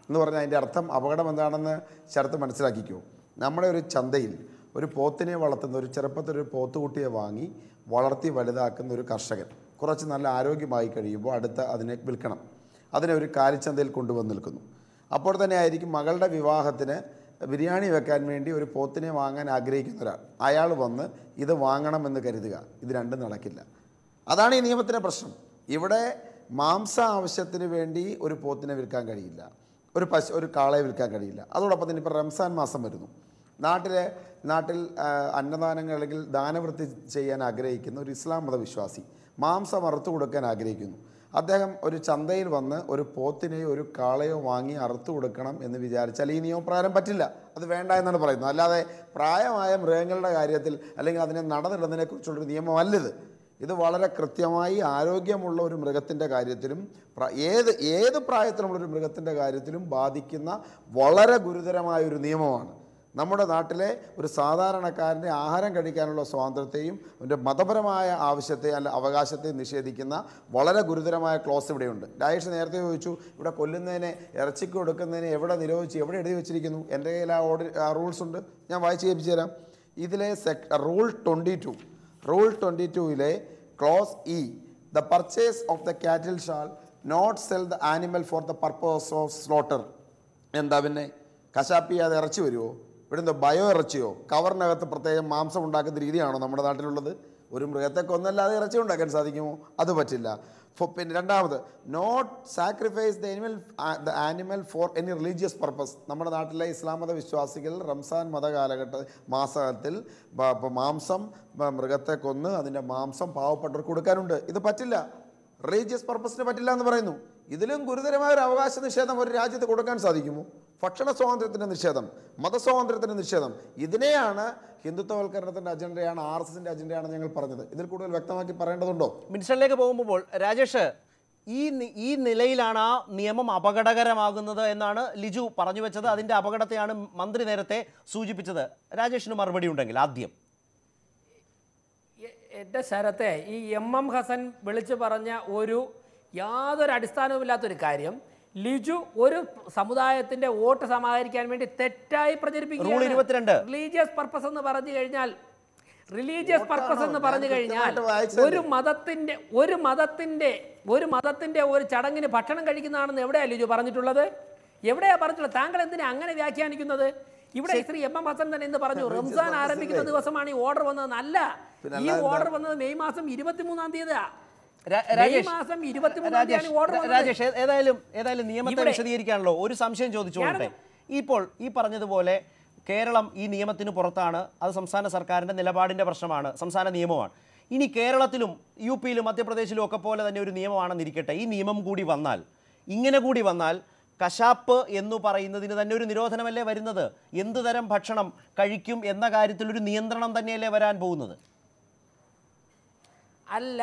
എന്ന് പറഞ്ഞാൽ അതിൻ്റെ അർത്ഥം അപകടം എന്താണെന്ന് ശരത്ത് മനസ്സിലാക്കിക്കോ. നമ്മുടെ ഒരു ചന്തയിൽ ഒരു പോത്തിനെ വളർത്തുന്ന, ഒരു ചെറുപ്പത്തിലൊരു പോത്തുകുട്ടിയെ വാങ്ങി വളർത്തി വലുതാക്കുന്ന ഒരു കർഷകൻ കുറച്ച് നല്ല ആരോഗ്യമായി കഴിയുമ്പോൾ അതിനെ വിൽക്കണം. അതിനെ ഒരു കാലിച്ചന്തയിൽ കൊണ്ടുവന്ന് നിൽക്കുന്നു. അപ്പോൾ തന്നെ ആയിരിക്കും മകളുടെ വിവാഹത്തിന് ബിരിയാണി വെക്കാൻ വേണ്ടി ഒരു പോത്തിനെ വാങ്ങാൻ ആഗ്രഹിക്കുന്ന ഒരാൾ, അയാൾ വന്ന് ഇത് വാങ്ങണമെന്ന് കരുതുക. ഇത് രണ്ടും നടക്കില്ല. അതാണ് ഈ നിയമത്തിൻ്റെ പ്രശ്നം. ഇവിടെ മാംസ ആവശ്യത്തിന് വേണ്ടി ഒരു പോത്തിനെ വിൽക്കാൻ കഴിയില്ല, ഒരു കാളയെ വിൽക്കാൻ കഴിയില്ല. അതോടൊപ്പം തന്നെ ഇപ്പോൾ റംസാൻ മാസം വരുന്നു. നാട്ടിൽ അന്നദാനങ്ങൾ അല്ലെങ്കിൽ ദാനവൃത്തി ചെയ്യാൻ ആഗ്രഹിക്കുന്ന ഒരു ഇസ്ലാം മതവിശ്വാസി മാംസം അറുത്തു കൊടുക്കാൻ ആഗ്രഹിക്കുന്നു. അദ്ദേഹം ഒരു ചന്തയിൽ വന്ന് ഒരു പോത്തിനെയോ ഒരു കാളയോ വാങ്ങി അറുത്തു കൊടുക്കണം എന്ന് വിചാരിച്ചാൽ ഈ നിയമപ്രകാരം പറ്റില്ല. അത് വേണ്ട എന്നാണ് പറയുന്നത്. അല്ലാതെ പ്രായമായ മൃഗങ്ങളുടെ കാര്യത്തിൽ അല്ലെങ്കിൽ അതിനെ നടന്നിടുന്നതിനെക്കുറിച്ചുള്ളൊരു നിയമമല്ലിത്. ഇത് വളരെ കൃത്യമായി ആരോഗ്യമുള്ള ഒരു മൃഗത്തിൻ്റെ കാര്യത്തിലും ഏത് പ്രായത്തിലുള്ളൊരു മൃഗത്തിൻ്റെ കാര്യത്തിലും ബാധിക്കുന്ന വളരെ ഗുരുതരമായൊരു നിയമമാണ്. നമ്മുടെ നാട്ടിലെ ഒരു സാധാരണക്കാരൻ്റെ ആഹാരം കഴിക്കാനുള്ള സ്വാതന്ത്ര്യത്തെയും അവൻ്റെ മതപരമായ ആവശ്യത്തെ അവകാശത്തെയും നിഷേധിക്കുന്ന വളരെ ഗുരുതരമായ ക്ലോസ് ഇവിടെയുണ്ട്. രാജേഷ് നേരത്തെ ചോദിച്ചു, ഇവിടെ കൊല്ലുന്നതിനെ, ഇറച്ചിക്ക് കൊടുക്കുന്നതിനെ എവിടെ നിരോധിച്ചു, എവിടെ എഴുതി വെച്ചിരിക്കുന്നു? എൻ്റെ കയ്യിൽ ആ റൂൾസ് ഉണ്ട്, ഞാൻ വായിച്ച് കേൾപ്പിച്ചു തരാം. ഇതിലെ rule 22 clause E, the purchase of the cattle shall not sell the animal for the purpose of slaughter. എന്താ പിന്നെ കശാപ്പ് ചെയ്യാതെ ഇറച്ചി വരുമോ? ഇവിടെ എന്തോ ബയോ ഇറച്ചിയോ? കവറിനകത്ത് പ്രത്യേകം മാംസം ഉണ്ടാക്കുന്ന രീതിയാണോ നമ്മുടെ നാട്ടിലുള്ളത്? ഒരു മൃഗത്തെ കൊന്നല്ലാതെ ഇറച്ചി ഉണ്ടാക്കാൻ സാധിക്കുമോ? അത് പറ്റില്ല. പിന്നെ രണ്ടാമത്, not sacrifice the animal for any religious purpose. നമ്മുടെ നാട്ടിലെ ഇസ്ലാം മത വിശ്വാസികൾ റംസാൻ മാസത്തിൽ മാംസം, മൃഗത്തെ കൊന്ന് അതിൻ്റെ മാംസം പാവപ്പെട്ടവർക്ക് കൊടുക്കാനുണ്ട്. ഇത് പറ്റില്ല, റിലീജിയസ് പർപ്പസിന് പറ്റില്ല എന്ന് പറയുന്നു. ഇതിലും ഗുരുതരമായ ഒരു അവകാശ നിഷേധം ഒരു രാജ്യത്ത് കൊടുക്കാൻ സാധിക്കുമോ? ഭക്ഷണ സ്വാതന്ത്ര്യത്തിൻ്റെ നിഷേധം, മതസ്വാതന്ത്ര്യത്തിൻ്റെ നിഷേധം. ഇതിനെയാണ് ഹിന്ദുത്വവൽക്കരണത്തിൻ്റെ അജണ്ടയാണ്, RSSൻ്റെ അജണ്ടയാണ് ഞങ്ങൾ പറഞ്ഞത്. ഇതിൽ കൂടുതൽ വ്യക്തമാക്കി പറയേണ്ടതുണ്ടോ? മിനിസ്റ്ററിലേക്ക് പോകുമ്പോൾ രാജേഷ്, ഈ നിലയിലാണ് ആ നിയമം അപകടകരമാകുന്നത് എന്നാണ് ലിജു പറഞ്ഞു വെച്ചത്. അതിൻ്റെ അപകടത്തെയാണ് മന്ത്രി നേരത്തെ സൂചിപ്പിച്ചത്. രാജേഷിന് മറുപടി ഉണ്ടെങ്കിൽ ആദ്യം. എൻ്റെ ശരത്തെ, ഈ MM ഹസൻ വിളിച്ചു പറഞ്ഞ യാതൊരു അടിസ്ഥാനവുമില്ലാത്തൊരു കാര്യം ലിജു ഒരു സമുദായത്തിന്റെ വോട്ട് സമാഹരിക്കാൻ വേണ്ടി തെറ്റായി പ്രചരിപ്പിക്കുകയാണ്. റിലീജിയസ് പർപ്പസ് എന്ന് പറഞ്ഞു കഴിഞ്ഞാൽ ഒരു മതത്തിന്റെ ഒരു ചടങ്ങിന് ഭക്ഷണം കഴിക്കുന്നതാണെന്ന് എവിടെയാ ലിജു പറഞ്ഞിട്ടുള്ളത്? എവിടെയാ പറഞ്ഞിട്ടുള്ളത്? താങ്കൾ എന്തിനാ അങ്ങനെ വ്യാഖ്യാനിക്കുന്നത്? ഇവിടെ ശ്രീ MM ഹസൻ തന്നെ എന്ന് പറഞ്ഞു, റംസാൻ ആരംഭിക്കുന്ന ദിവസമാണ് ഈ ഓർഡർ വന്നത്. അല്ല, ഈ ഓർഡർ വന്നത് മെയ് മാസം 23-ാം തീയതിയാ. രാജേഷ്, ഏതായാലും നിയമത്തെ വിശദീകരിക്കാണല്ലോ. ഒരു സംശയം ചോദിച്ചോട്ടെ. ഇപ്പോൾ ഈ പറഞ്ഞതുപോലെ കേരളം ഈ നിയമത്തിന് പുറത്താണ്. അത് സംസ്ഥാന സർക്കാരിൻ്റെ നിലപാടിൻ്റെ പ്രശ്നമാണ്, സംസ്ഥാന നിയമമാണ്. ഇനി കേരളത്തിലും യു പിയിലും മധ്യപ്രദേശിലും ഒക്കെ പോലെ തന്നെ ഒരു നിയമമാണെന്നിരിക്കട്ടെ, ഈ നിയമം കൂടി വന്നാൽ, ഇങ്ങനെ കൂടി വന്നാൽ കശാപ്പ് എന്ന് പറയുന്നതിന് തന്നെ ഒരു നിരോധനമല്ലേ വരുന്നത്? എന്ത് തരം ഭക്ഷണം കഴിക്കും എന്ന കാര്യത്തിൽ ഒരു നിയന്ത്രണം തന്നെയല്ലേ വരാൻ പോകുന്നത്? അല്ല,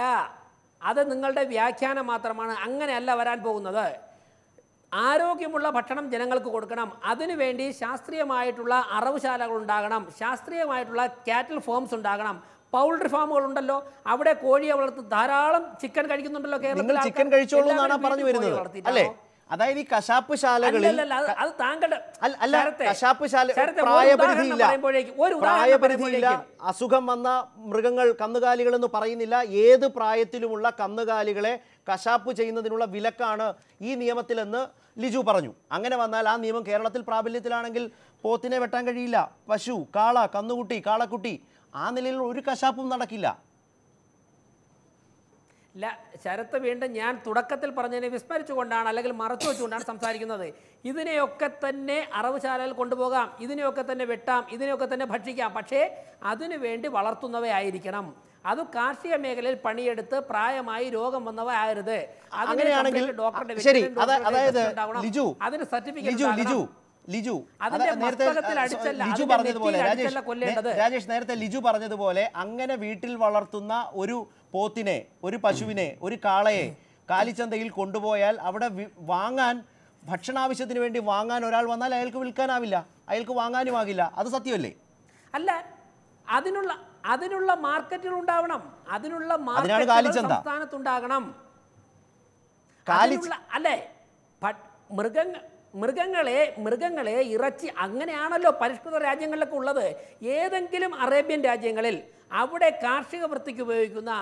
അത് നിങ്ങളുടെ വ്യാഖ്യാനം മാത്രമാണ്. അങ്ങനെയല്ല വരാൻ പോകുന്നത്. ആരോഗ്യമുള്ള ഭക്ഷണം ജനങ്ങൾക്ക് കൊടുക്കണം. അതിനുവേണ്ടി ശാസ്ത്രീയമായിട്ടുള്ള അറവുശാലകൾ ഉണ്ടാകണം, ശാസ്ത്രീയമായിട്ടുള്ള കാറ്റിൽ ഫേംസ് ഉണ്ടാകണം. പൗൾട്രി ഫാമുകൾ ഉണ്ടല്ലോ, അവിടെ കോഴിയെ വളർത്തി ധാരാളം ചിക്കൻ കഴിക്കുന്നുണ്ടല്ലോ കേരളത്തിൽ. നിങ്ങൾ ചിക്കൻ കഴിച്ചോളൂ എന്നാണ് പറഞ്ഞു വരുന്നത് അല്ലേ? അതായത് ഈ കശാപ്പ് ശാലകളിൽ അത് താങ്കളുടെ കശാപ്പ് ശാല പ്രായപരിധിയില്ല. അസുഖം വന്ന മൃഗങ്ങൾ, കന്നുകാലികൾ എന്ന് പറയുന്നില്ല, ഏത് പ്രായത്തിലുമുള്ള കന്നുകാലികളെ കശാപ്പ് ചെയ്യുന്നതിനുള്ള വിലക്കാണ് ഈ നിയമത്തിലെന്ന് ലിജു പറഞ്ഞു. അങ്ങനെ വന്നാൽ ആ നിയമം കേരളത്തിൽ പ്രാബല്യത്തിലാണെങ്കിൽ പോത്തിനെ വെട്ടാൻ കഴിയില്ല. പശു, കാള, കന്നുകുട്ടി, കാളക്കുട്ടി, ആ നിലയിൽ ഒരു കശാപ്പും നടക്കില്ല. ശരത്ത് വീണ്ടും ഞാൻ തുടക്കത്തിൽ പറഞ്ഞതിനെ വിസ്മരിച്ചുകൊണ്ടാണ് അല്ലെങ്കിൽ മറച്ചു വെച്ചുകൊണ്ടാണ് സംസാരിക്കുന്നത്. ഇതിനെയൊക്കെ തന്നെ അറവുശാലയിൽ കൊണ്ടുപോകാം, ഇതിനെയൊക്കെ തന്നെ വെട്ടാം, ഇതിനെയൊക്കെ തന്നെ ഭക്ഷിക്കാം. പക്ഷേ അതിനുവേണ്ടി വളർത്തുന്നവയായിരിക്കണം. അത് കാർഷിക മേഖലയിൽ പണിയെടുത്ത് പ്രായമായി രോഗം വന്നവ ആകരുത്. അങ്ങനെയാണെങ്കിൽ ശരി. അതായത് ലിജു രാജേഷ് നേരത്തെ ലിജു പറഞ്ഞതുപോലെ അങ്ങനെ വീട്ടിൽ വളർത്തുന്ന ഒരു പോത്തിനെ, ഒരു പശുവിനെ, ഒരു കാളയെ കാലിച്ചന്തയിൽ കൊണ്ടുപോയാൽ അവിടെ വാങ്ങാൻ, ഭക്ഷണാവശ്യത്തിന് വേണ്ടി വാങ്ങാൻ ഒരാൾ വന്നാൽ അയാൾക്ക് വിൽക്കാനാവില്ല, അയാൾക്ക് വാങ്ങാനുമാകില്ല. അത് സത്യമല്ലേ? അല്ല, അതിനുള്ള മാർക്കറ്റുകൾ ഉണ്ടാവണം. അതിനുള്ള സംസ്ഥാനത്തുണ്ടാകണം. അല്ലേ? മൃഗങ്ങളെ ഇറച്ചി അങ്ങനെയാണല്ലോ പരിഷ്കൃത രാജ്യങ്ങളിലൊക്കെ ഉള്ളത്. ഏതെങ്കിലും അറേബ്യൻ രാജ്യങ്ങളിൽ അവിടെ കാർഷിക വൃത്തിക്ക് ഉപയോഗിക്കുന്ന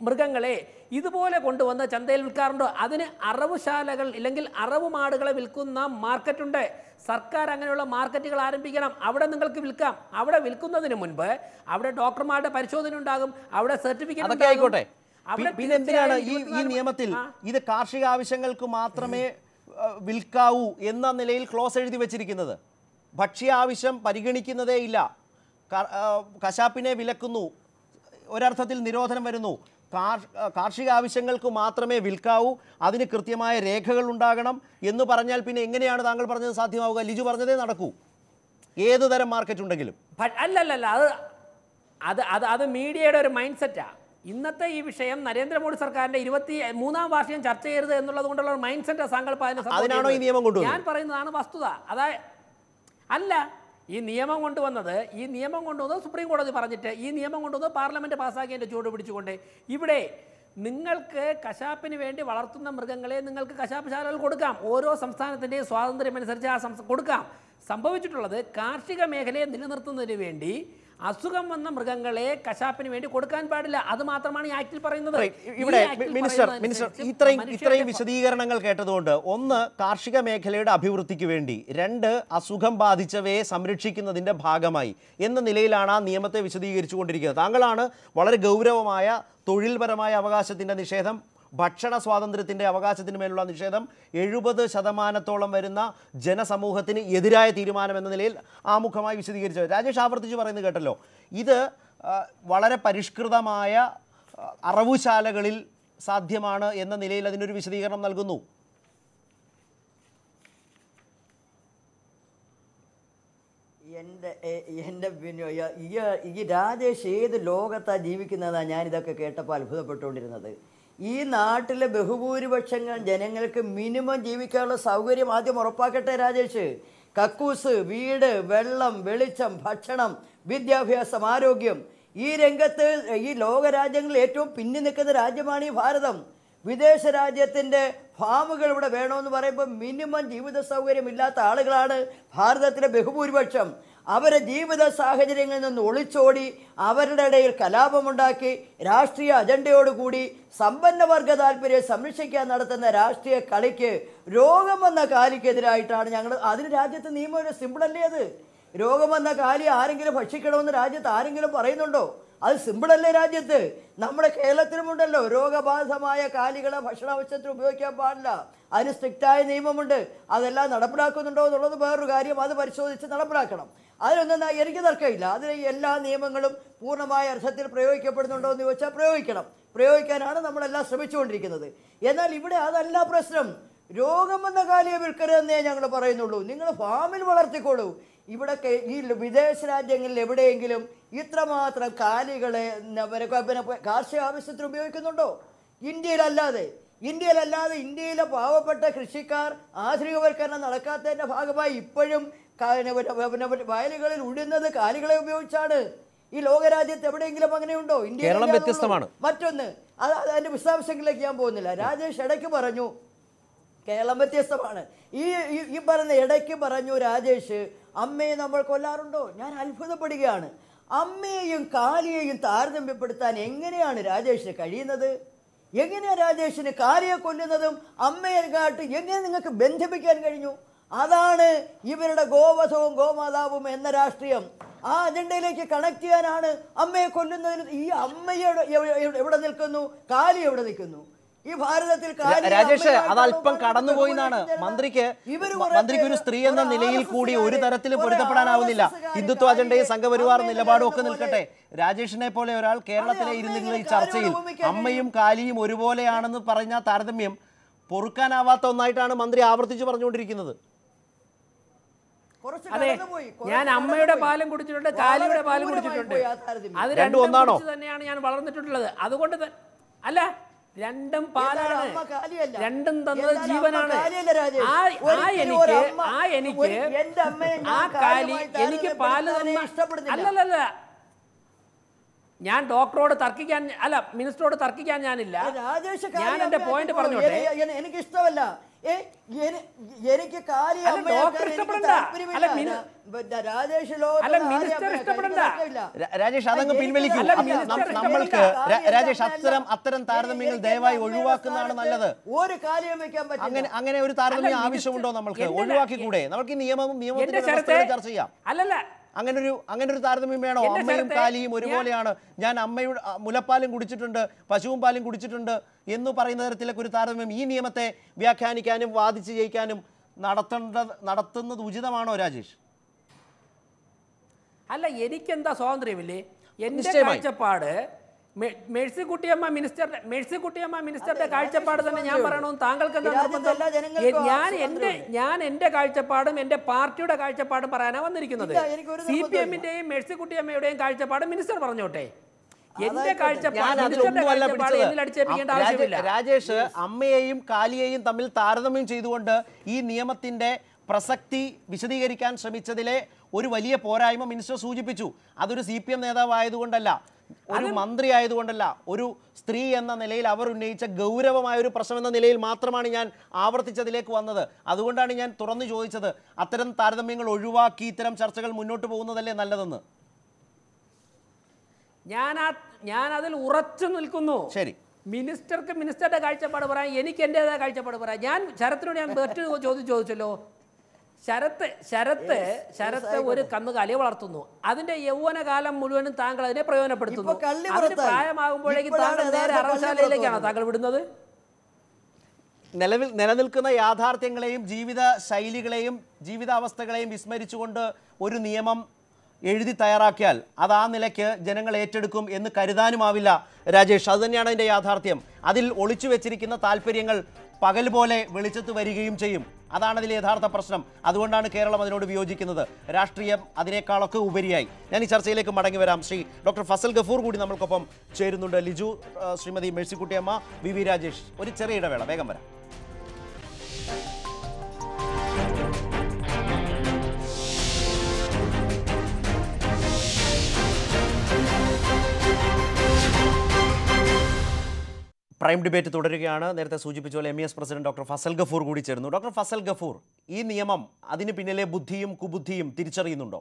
മൃഗങ്ങളെ ഇതുപോലെ കൊണ്ടുവന്ന് ചന്തയിൽ വിൽക്കാറുണ്ടോ? അതിന് അറവുശാലകൾ ഇല്ലെങ്കിൽ അറവ് മാടുകളെ വിൽക്കുന്ന മാർക്കറ്റുണ്ട്. സർക്കാർ അങ്ങനെയുള്ള മാർക്കറ്റുകൾ ആരംഭിക്കണം. അവിടെ നിങ്ങൾക്ക് വിൽക്കാം. അവിടെ വിൽക്കുന്നതിന് മുൻപ് അവിടെ ഡോക്ടർമാരുടെ പരിശോധന ഉണ്ടാകും, അവിടെ സർട്ടിഫിക്കറ്റ് ആയിക്കോട്ടെ. പിന്നെ എന്തിനാണ് ഈ നിയമത്തിൽ ഇത് കാർഷിക ആവശ്യങ്ങൾക്ക് മാത്രമേ വിൽക്കാവൂ എന്ന നിലയിൽ ക്ലോസ് എഴുതി വെച്ചിരിക്കുന്നത്? ഭക്ഷ്യ ആവശ്യം പരിഗണിക്കുന്നതേ ഇല്ല. കശാപ്പിനെ വിലക്കുന്നു, ഒരർത്ഥത്തിൽ നിരോധനം വരുന്നു. കാർഷിക ആവശ്യങ്ങൾക്ക് മാത്രമേ വിൽക്കാവൂ, അതിന് കൃത്യമായ രേഖകൾ ഉണ്ടാകണം എന്ന് പറഞ്ഞാൽ പിന്നെ എങ്ങനെയാണ് താങ്കൾ പറഞ്ഞത് സാധ്യമാവുക? ലിജു പറഞ്ഞതേ നടക്കൂ, ഏത് തരം മാർക്കറ്റ് ഉണ്ടെങ്കിലും. അല്ലല്ല, അത് മീഡിയയുടെ ഒരു മൈൻഡ് സെറ്റാ. ഇന്നത്തെ ഈ വിഷയം നരേന്ദ്രമോദി സർക്കാരിന്റെ 23ാം വാർഷികം ചർച്ച ചെയ്യരുത് എന്നുള്ളത് കൊണ്ടുള്ള ഒരു മൈൻഡ് സെറ്റ് അതിനാണോ ഈ നിയമം കൊണ്ടുവന്നത്? ഞാൻ പറയുന്നതാണ് വസ്തുത. അല്ല, ഈ നിയമം കൊണ്ടുവന്നത് സുപ്രീം കോടതി പറഞ്ഞിട്ട്, ഈ നിയമം കൊണ്ടുവന്നത് പാർലമെന്റ് പാസ്സാക്കിയതിന്റെ ചുവട് പിടിച്ചുകൊണ്ട്. ഇവിടെ നിങ്ങൾക്ക് കശാപ്പിന് വേണ്ടി വളർത്തുന്ന മൃഗങ്ങളെ നിങ്ങൾക്ക് കശാപ്പ് ശാലകൾ കൊടുക്കാം. ഓരോ സംസ്ഥാനത്തിൻ്റെയും സ്വാതന്ത്ര്യമനുസരിച്ച് കൊടുക്കാം. സംഭവിച്ചിട്ടുള്ളത് കാർഷിക മേഖലയെ നിലനിർത്തുന്നതിന് വേണ്ടി അസുഖം വന്ന മൃഗങ്ങളെ കശാപ്പിന് വേണ്ടി കൊടുക്കാൻ പാടില്ല. അത് മാത്രമാണ് ഈ ആക്ടിൽ പറയുന്നത്. ഇവിടെ മിനിസ്റ്റർ ഇത്രയും വിശദീകരണങ്ങൾ കേട്ടതുകൊണ്ട്, ഒന്ന്, കാർഷിക മേഖലയുടെ അഭിവൃദ്ധിക്ക് വേണ്ടി, രണ്ട്, അസുഖം ബാധിച്ചവയെ സംരക്ഷിക്കുന്നതിൻ്റെ ഭാഗമായി എന്ന നിലയിലാണ് ആ നിയമത്തെ വിശദീകരിച്ചുകൊണ്ടിരിക്കുന്നത്. താങ്കളാണ് വളരെ ഗൗരവമായ തൊഴിൽപരമായ അവകാശത്തിൻ്റെ നിഷേധം, ഭക്ഷണ സ്വാതന്ത്ര്യത്തിൻ്റെ അവകാശത്തിന് മേലുള്ള നിഷേധം, 70% വരുന്ന ജനസമൂഹത്തിന് എതിരായ തീരുമാനം എന്ന നിലയിൽ ആമുഖമായി വിശദീകരിച്ചത് രാജേഷ് ആവർത്തിച്ച് പറയുന്നത് കേട്ടല്ലോ. ഇത് വളരെ പരിഷ്കൃതമായ അറവുശാലകളിൽ സാധ്യമാണ് എന്ന നിലയിൽ അതിനൊരു വിശദീകരണം നൽകുന്നു. ഈ രാജേഷ് ഏത് ലോകത്താണ് ജീവിക്കുന്നതാണ് ഞാനിതൊക്കെ കേട്ടപ്പോൾ അത്ഭുതപ്പെട്ടുകൊണ്ടിരുന്നത്. ഈ നാട്ടിലെ ബഹുഭൂരിപക്ഷം ജനങ്ങൾക്ക് മിനിമം ജീവിക്കാനുള്ള സൗകര്യം ആദ്യം ഉറപ്പാക്കട്ടെ രാജേഷ്. കക്കൂസ്, വീട്, വെള്ളം, വെളിച്ചം, ഭക്ഷണം, വിദ്യാഭ്യാസം, ആരോഗ്യം, ഈ രംഗത്ത് ഈ ലോകരാജ്യങ്ങളിൽ ഏറ്റവും പിന്നി നിൽക്കുന്ന രാജ്യമാണ് ഈ ഭാരതം. വിദേശ രാജ്യത്തിൻ്റെ ഫാമുകൾ ഇവിടെ വേണമെന്ന് പറയുമ്പോൾ മിനിമം ജീവിത സൗകര്യം ഇല്ലാത്ത ആളുകളാണ് ഭാരതത്തിലെ ബഹുഭൂരിപക്ഷം. അവരെ ജീവിത സാഹചര്യങ്ങളിൽ നിന്ന് ഒളിച്ചോടി അവരുടെ ഇടയിൽ കലാപമുണ്ടാക്കി രാഷ്ട്രീയ അജണ്ടയോടുകൂടി സമ്പന്നവർഗ താല്പര്യം സംരക്ഷിക്കാൻ നടത്തുന്ന രാഷ്ട്രീയ കളിക്ക്, രോഗം വന്ന കാലിക്കെതിരായിട്ടാണ് ഞങ്ങൾ. അതിന് രാജ്യത്ത് നിയമം ഒരു സിമ്പിളല്ലേ? അത് രോഗം വന്ന കാലി ആരെങ്കിലും ഭക്ഷിക്കണമെന്ന് രാജ്യത്ത് ആരെങ്കിലും പറയുന്നുണ്ടോ? അത് സിമ്പിളല്ലേ രാജ്യത്ത്? നമ്മുടെ കേരളത്തിലുമുണ്ടല്ലോ, രോഗബാധിതമായ കാലികളെ ഭക്ഷണാവശ്യത്തിന് ഉപയോഗിക്കാൻ പാടില്ല, അതിന് സ്ട്രിക്റ്റായ നിയമമുണ്ട്. അതെല്ലാം നടപ്പിലാക്കുന്നുണ്ടോ എന്നുള്ളത് വേറൊരു കാര്യം, അത് പരിശോധിച്ച് നടപ്പിലാക്കണം. അതിലൊന്നും എനിക്ക് തർക്കമില്ല. അതിന് എല്ലാ നിയമങ്ങളും പൂർണ്ണമായ അർത്ഥത്തിൽ പ്രയോഗിക്കപ്പെടുന്നുണ്ടോ എന്ന് ചോദിച്ചാൽ പ്രയോഗിക്കാനാണ് നമ്മളെല്ലാം ശ്രമിച്ചുകൊണ്ടിരിക്കുന്നത്. എന്നാൽ ഇവിടെ അതല്ല പ്രശ്നം. രോഗം വന്ന കാലിയെ വിൽക്കരുതെന്നേ ഞങ്ങൾ പറയുന്നുള്ളൂ. നിങ്ങൾ ഫാമിൽ വളർത്തിക്കോളൂ. ഇവിടെ ഈ വിദേശ രാജ്യങ്ങളിൽ എവിടെയെങ്കിലും ഇത്രമാത്രം കാലികളെ കാർഷിക ആവശ്യത്തിന് ഉപയോഗിക്കുന്നുണ്ടോ? ഇന്ത്യയിലല്ലാതെ ഇന്ത്യയിലെ പാവപ്പെട്ട കൃഷിക്കാർ ആധുനികവൽക്കരണം നടക്കാത്തതിൻ്റെ ഭാഗമായി ഇപ്പോഴും വയലുകളിൽ ഉഴുന്നത് കാലികളെ ഉപയോഗിച്ചാണ്. ഈ ലോകരാജ്യത്ത് എവിടെയെങ്കിലും അങ്ങനെയുണ്ടോ? കേരളം വ്യത്യസ്തമാണ്. മറ്റൊന്ന് അതിൻ്റെ വിശദാംശങ്ങളിലേക്ക് ഞാൻ പോകുന്നില്ല. രാജേഷ് ഇടയ്ക്ക് പറഞ്ഞു കേരളം വ്യത്യസ്തമാണ്. ഈ പറഞ്ഞ ഇടയ്ക്ക് പറഞ്ഞു രാജേഷ്, അമ്മയെ നമ്മൾ കൊല്ലാറുണ്ടോ? ഞാൻ അത്ഭുതപ്പെടുകയാണ്. അമ്മയെയും കാലിയെയും താരതമ്യപ്പെടുത്താൻ എങ്ങനെയാണ് രാജേഷിന് കഴിയുന്നത്? എങ്ങനെയാണ് രാജേഷിന് കാലിയെ കൊല്ലുന്നതും അമ്മയെ കാട്ട് എങ്ങനെ നിങ്ങൾക്ക് ബന്ധിപ്പിക്കാൻ കഴിഞ്ഞു? അതാണ് ഇവരുടെ ഗോവധവും ഗോമാതാവും എന്ന രാഷ്ട്രീയം. ആ അജണ്ടയിലേക്ക് കണക്ട് ചെയ്യാനാണ് അമ്മയെ കൊല്ലുന്നതിന്. ഈ അമ്മയുടെ എവിടെ നിൽക്കുന്നു, കാലി എവിടെ നിൽക്കുന്നു? ഈ ഭാരതത്തിൽ രാജേഷ് അതല്പം കടന്നുപോയി എന്നാണ് മന്ത്രിക്ക് ഒരു സ്ത്രീ എന്ന നിലയിൽ കൂടി ഒരു തരത്തിലും പൊരുത്തപ്പെടാനാവുന്നില്ല. ഹിന്ദുത്വ അജണ്ടയും സംഘപരിവാർ നിലപാടും ഒക്കെ നിൽക്കട്ടെ, രാജേഷിനെ പോലെ ഒരാൾ കേരളത്തിലെ ഇരുന്നിരുന്ന ഈ ചർച്ചയിൽ അമ്മയും കാലിയും ഒരുപോലെയാണെന്ന് പറഞ്ഞ താരതമ്യം പൊറുക്കാനാവാത്ത ഒന്നായിട്ടാണ് മന്ത്രി ആവർത്തിച്ച് പറഞ്ഞുകൊണ്ടിരിക്കുന്നത്. അതെ, ഞാൻ അമ്മയുടെ പാലും കുടിച്ചിട്ടുണ്ട്, കാലിയുടെ പാലും കുടിച്ചിട്ടുണ്ട്. അത് രണ്ടും ഒന്നാണോ തന്നെയാണ് ഞാൻ വളർന്നിട്ടുള്ളത്. അതുകൊണ്ട് അല്ല, രണ്ടും പാലാണ്, രണ്ടും തന്നത് ജീവനാണ്. ആ കാലി എനിക്ക് പാല് തന്ന അല്ലല്ല, ഞാൻ ഡോക്ടറോട് തർക്കിക്കാൻ അല്ല, മിനിസ്റ്ററോട് തർക്കിക്കാൻ ഞാനില്ല. ഞാൻ എന്റെ പോയിന്റ് പറഞ്ഞോട്ടെ. എനിക്ക് ഇഷ്ടമല്ല, എനിക്ക് രാജേഷ് അതങ്ങ് പിൻവലിക്കൂ. നമ്മൾക്ക് രാജേഷ് അത്തരം താരതമ്യങ്ങൾ ദയവായി ഒഴിവാക്കുന്നതാണ് നല്ലത്. ഒരു കാര്യം വെക്കാൻ പറ്റില്ല. അങ്ങനെ ഒരു താരതമ്യം ആവശ്യമുണ്ടോ? നമ്മൾക്ക് ഒഴിവാക്കിക്കൂടെ? നമുക്ക് നിയമത്തിന്റെ ചർച്ച ചെയ്യാം. അല്ലല്ല, അങ്ങനെ ഒരു താരതമ്യം വേണോ? അമ്മയും കാലിയും ഒരുപോലെയാണ്, ഞാൻ അമ്മയുടെ മുലപ്പാലും കുടിച്ചിട്ടുണ്ട്, പശുവും പാലും കുടിച്ചിട്ടുണ്ട് എന്ന് പറയുന്ന തരത്തിലൊക്കെ ഒരു താരതമ്യം ഈ നിയമത്തെ വ്യാഖ്യാനിക്കാനും വാദിച്ച് ജയിക്കാനും നടത്തുന്നത് ഉചിതമാണോ രാജേഷ്? അല്ല, എനിക്കെന്താ സ്വാതന്ത്ര്യമില്ലേ? എന്റെ കാഴ്ചപ്പാട് മേഴ്സിക്കുട്ടിയമ്മ മിനിസ്റ്ററുടെ കാഴ്ചപ്പാട് തന്നെ ഞാൻ പറയണമെന്ന് താങ്കൾക്ക് എന്താ നിർബന്ധം? ഞാൻ എന്റെ കാഴ്ചപ്പാടും എന്റെ പാർട്ടിയുടെ കാഴ്ചപ്പാടും പറയാനാണ് വന്നിരിക്കുന്നത്. CPM-ന്റെയും മേഴ്സിക്കുട്ടിയമ്മയുടെയും കാഴ്ചപ്പാട് മിനിസ്റ്റർ പറഞ്ഞോട്ടെ. എന്റെ കാഴ്ചപ്പാട് അടിച്ചേൽപ്പിക്കേണ്ട ആവശ്യമില്ല. രാജേഷ് അമ്മയെയും കാലിയെയും തമ്മിൽ താരതമ്യം ചെയ്തുകൊണ്ട് ഈ നിയമത്തിന്റെ പ്രസക്തി വിശദീകരിക്കാൻ ശ്രമിച്ചതിലെ ഒരു വലിയ പോരായ്മ മിനിസ്റ്റർ സൂചിപ്പിച്ചു. അതൊരു CPM നേതാവ് ആയതുകൊണ്ടല്ല, ഒരു മന്ത്രി ആയതുകൊണ്ടല്ല, ഒരു സ്ത്രീ എന്ന നിലയിൽ അവർ ഉന്നയിച്ച ഗൗരവമായ ഒരു പ്രശ്നം എന്ന നിലയിൽ മാത്രമാണ് ഞാൻ ആവർത്തിച്ചതിലേക്ക് വന്നത്. അതുകൊണ്ടാണ് ഞാൻ തുറന്നു ചോദിച്ചത്, അത്തരം താരതമ്യങ്ങൾ ഒഴിവാക്കി ഇത്തരം ചർച്ചകൾ മുന്നോട്ട് പോകുന്നതല്ലേ നല്ലതെന്ന്. ഞാൻ അതിൽ ഉറച്ചു നിൽക്കുന്നു. ശരി, മിനിസ്റ്റർക്ക് മിനിസ്റ്ററുടെ കാഴ്ചപ്പാട് പറയാം, എനിക്ക് എൻ്റെതായ കാഴ്ചപ്പാട് പറയാം. ഞാൻ ശരത്തിനോട് മറ്റൊരു ചോദ്യം ചോദിച്ചല്ലോ. ശരത്ത് ഒരു കന്നുകാലിയെ വളർത്തുന്നു, അതിന്റെ യൗവനകാലം മുഴുവനും താങ്കൾ അതിനെ പ്രയോജനപ്പെടുത്തുന്നു. അതിന് പ്രായമാകുമ്പോഴേക്കും താങ്കൾ നേരെ അറവശാലയിലേക്കാണോ താങ്കൾ വിടുന്നത്? നിലനിൽക്കുന്ന യാഥാർത്ഥ്യങ്ങളെയും ജീവിത ശൈലികളെയും ജീവിതാവസ്ഥകളെയും വിസ്മരിച്ചുകൊണ്ട് ഒരു നിയമം എഴുതി തയ്യാറാക്കിയാൽ അത് ആ നിലയ്ക്ക് ജനങ്ങൾ ഏറ്റെടുക്കും എന്ന് കരുതാനുമാവില്ല രാജേഷ്. അതുതന്നെയാണ് അതിൻ്റെ യാഥാർത്ഥ്യം. അതിൽ ഒളിച്ചു വെച്ചിരിക്കുന്ന താല്പര്യങ്ങൾ പകൽ പോലെ വെളിച്ചത്ത് വരികയും ചെയ്യും. അതാണ് അതിലെ യഥാർത്ഥ പ്രശ്നം. അതുകൊണ്ടാണ് കേരളം അതിനോട് വിയോജിക്കുന്നത്. രാഷ്ട്രീയം അതിനേക്കാളൊക്കെ ഉപരിയായി. ഞാൻ ഈ ചർച്ചയിലേക്ക് മടങ്ങി വരാം. ശ്രീ ഡോക്ടർ ഫസൽ ഗഫൂർ കൂടി നമ്മൾക്കൊപ്പം ചേരുന്നുണ്ട്. ലിജു, ശ്രീമതി മേഴ്സിക്കുട്ടിയമ്മ, VV രാജേഷ്. ഒരു ചെറിയ ഇടവേള, വേഗം വരാം. പ്രൈം ഡിബേറ്റ് തുടരുകയാണ്. നേരത്തെ സൂചിപ്പിച്ച പോലെ MES president doctor Fazal Gafoor കൂടി ചേരുന്നു. ഡോക്ടർ ഫസൽ ഗഫൂർ, ഈ നിയമം അതിന് പിന്നിലെ ബുദ്ധിയും കുബുദ്ധിയും തിരിച്ചറിയുന്നുണ്ടോ?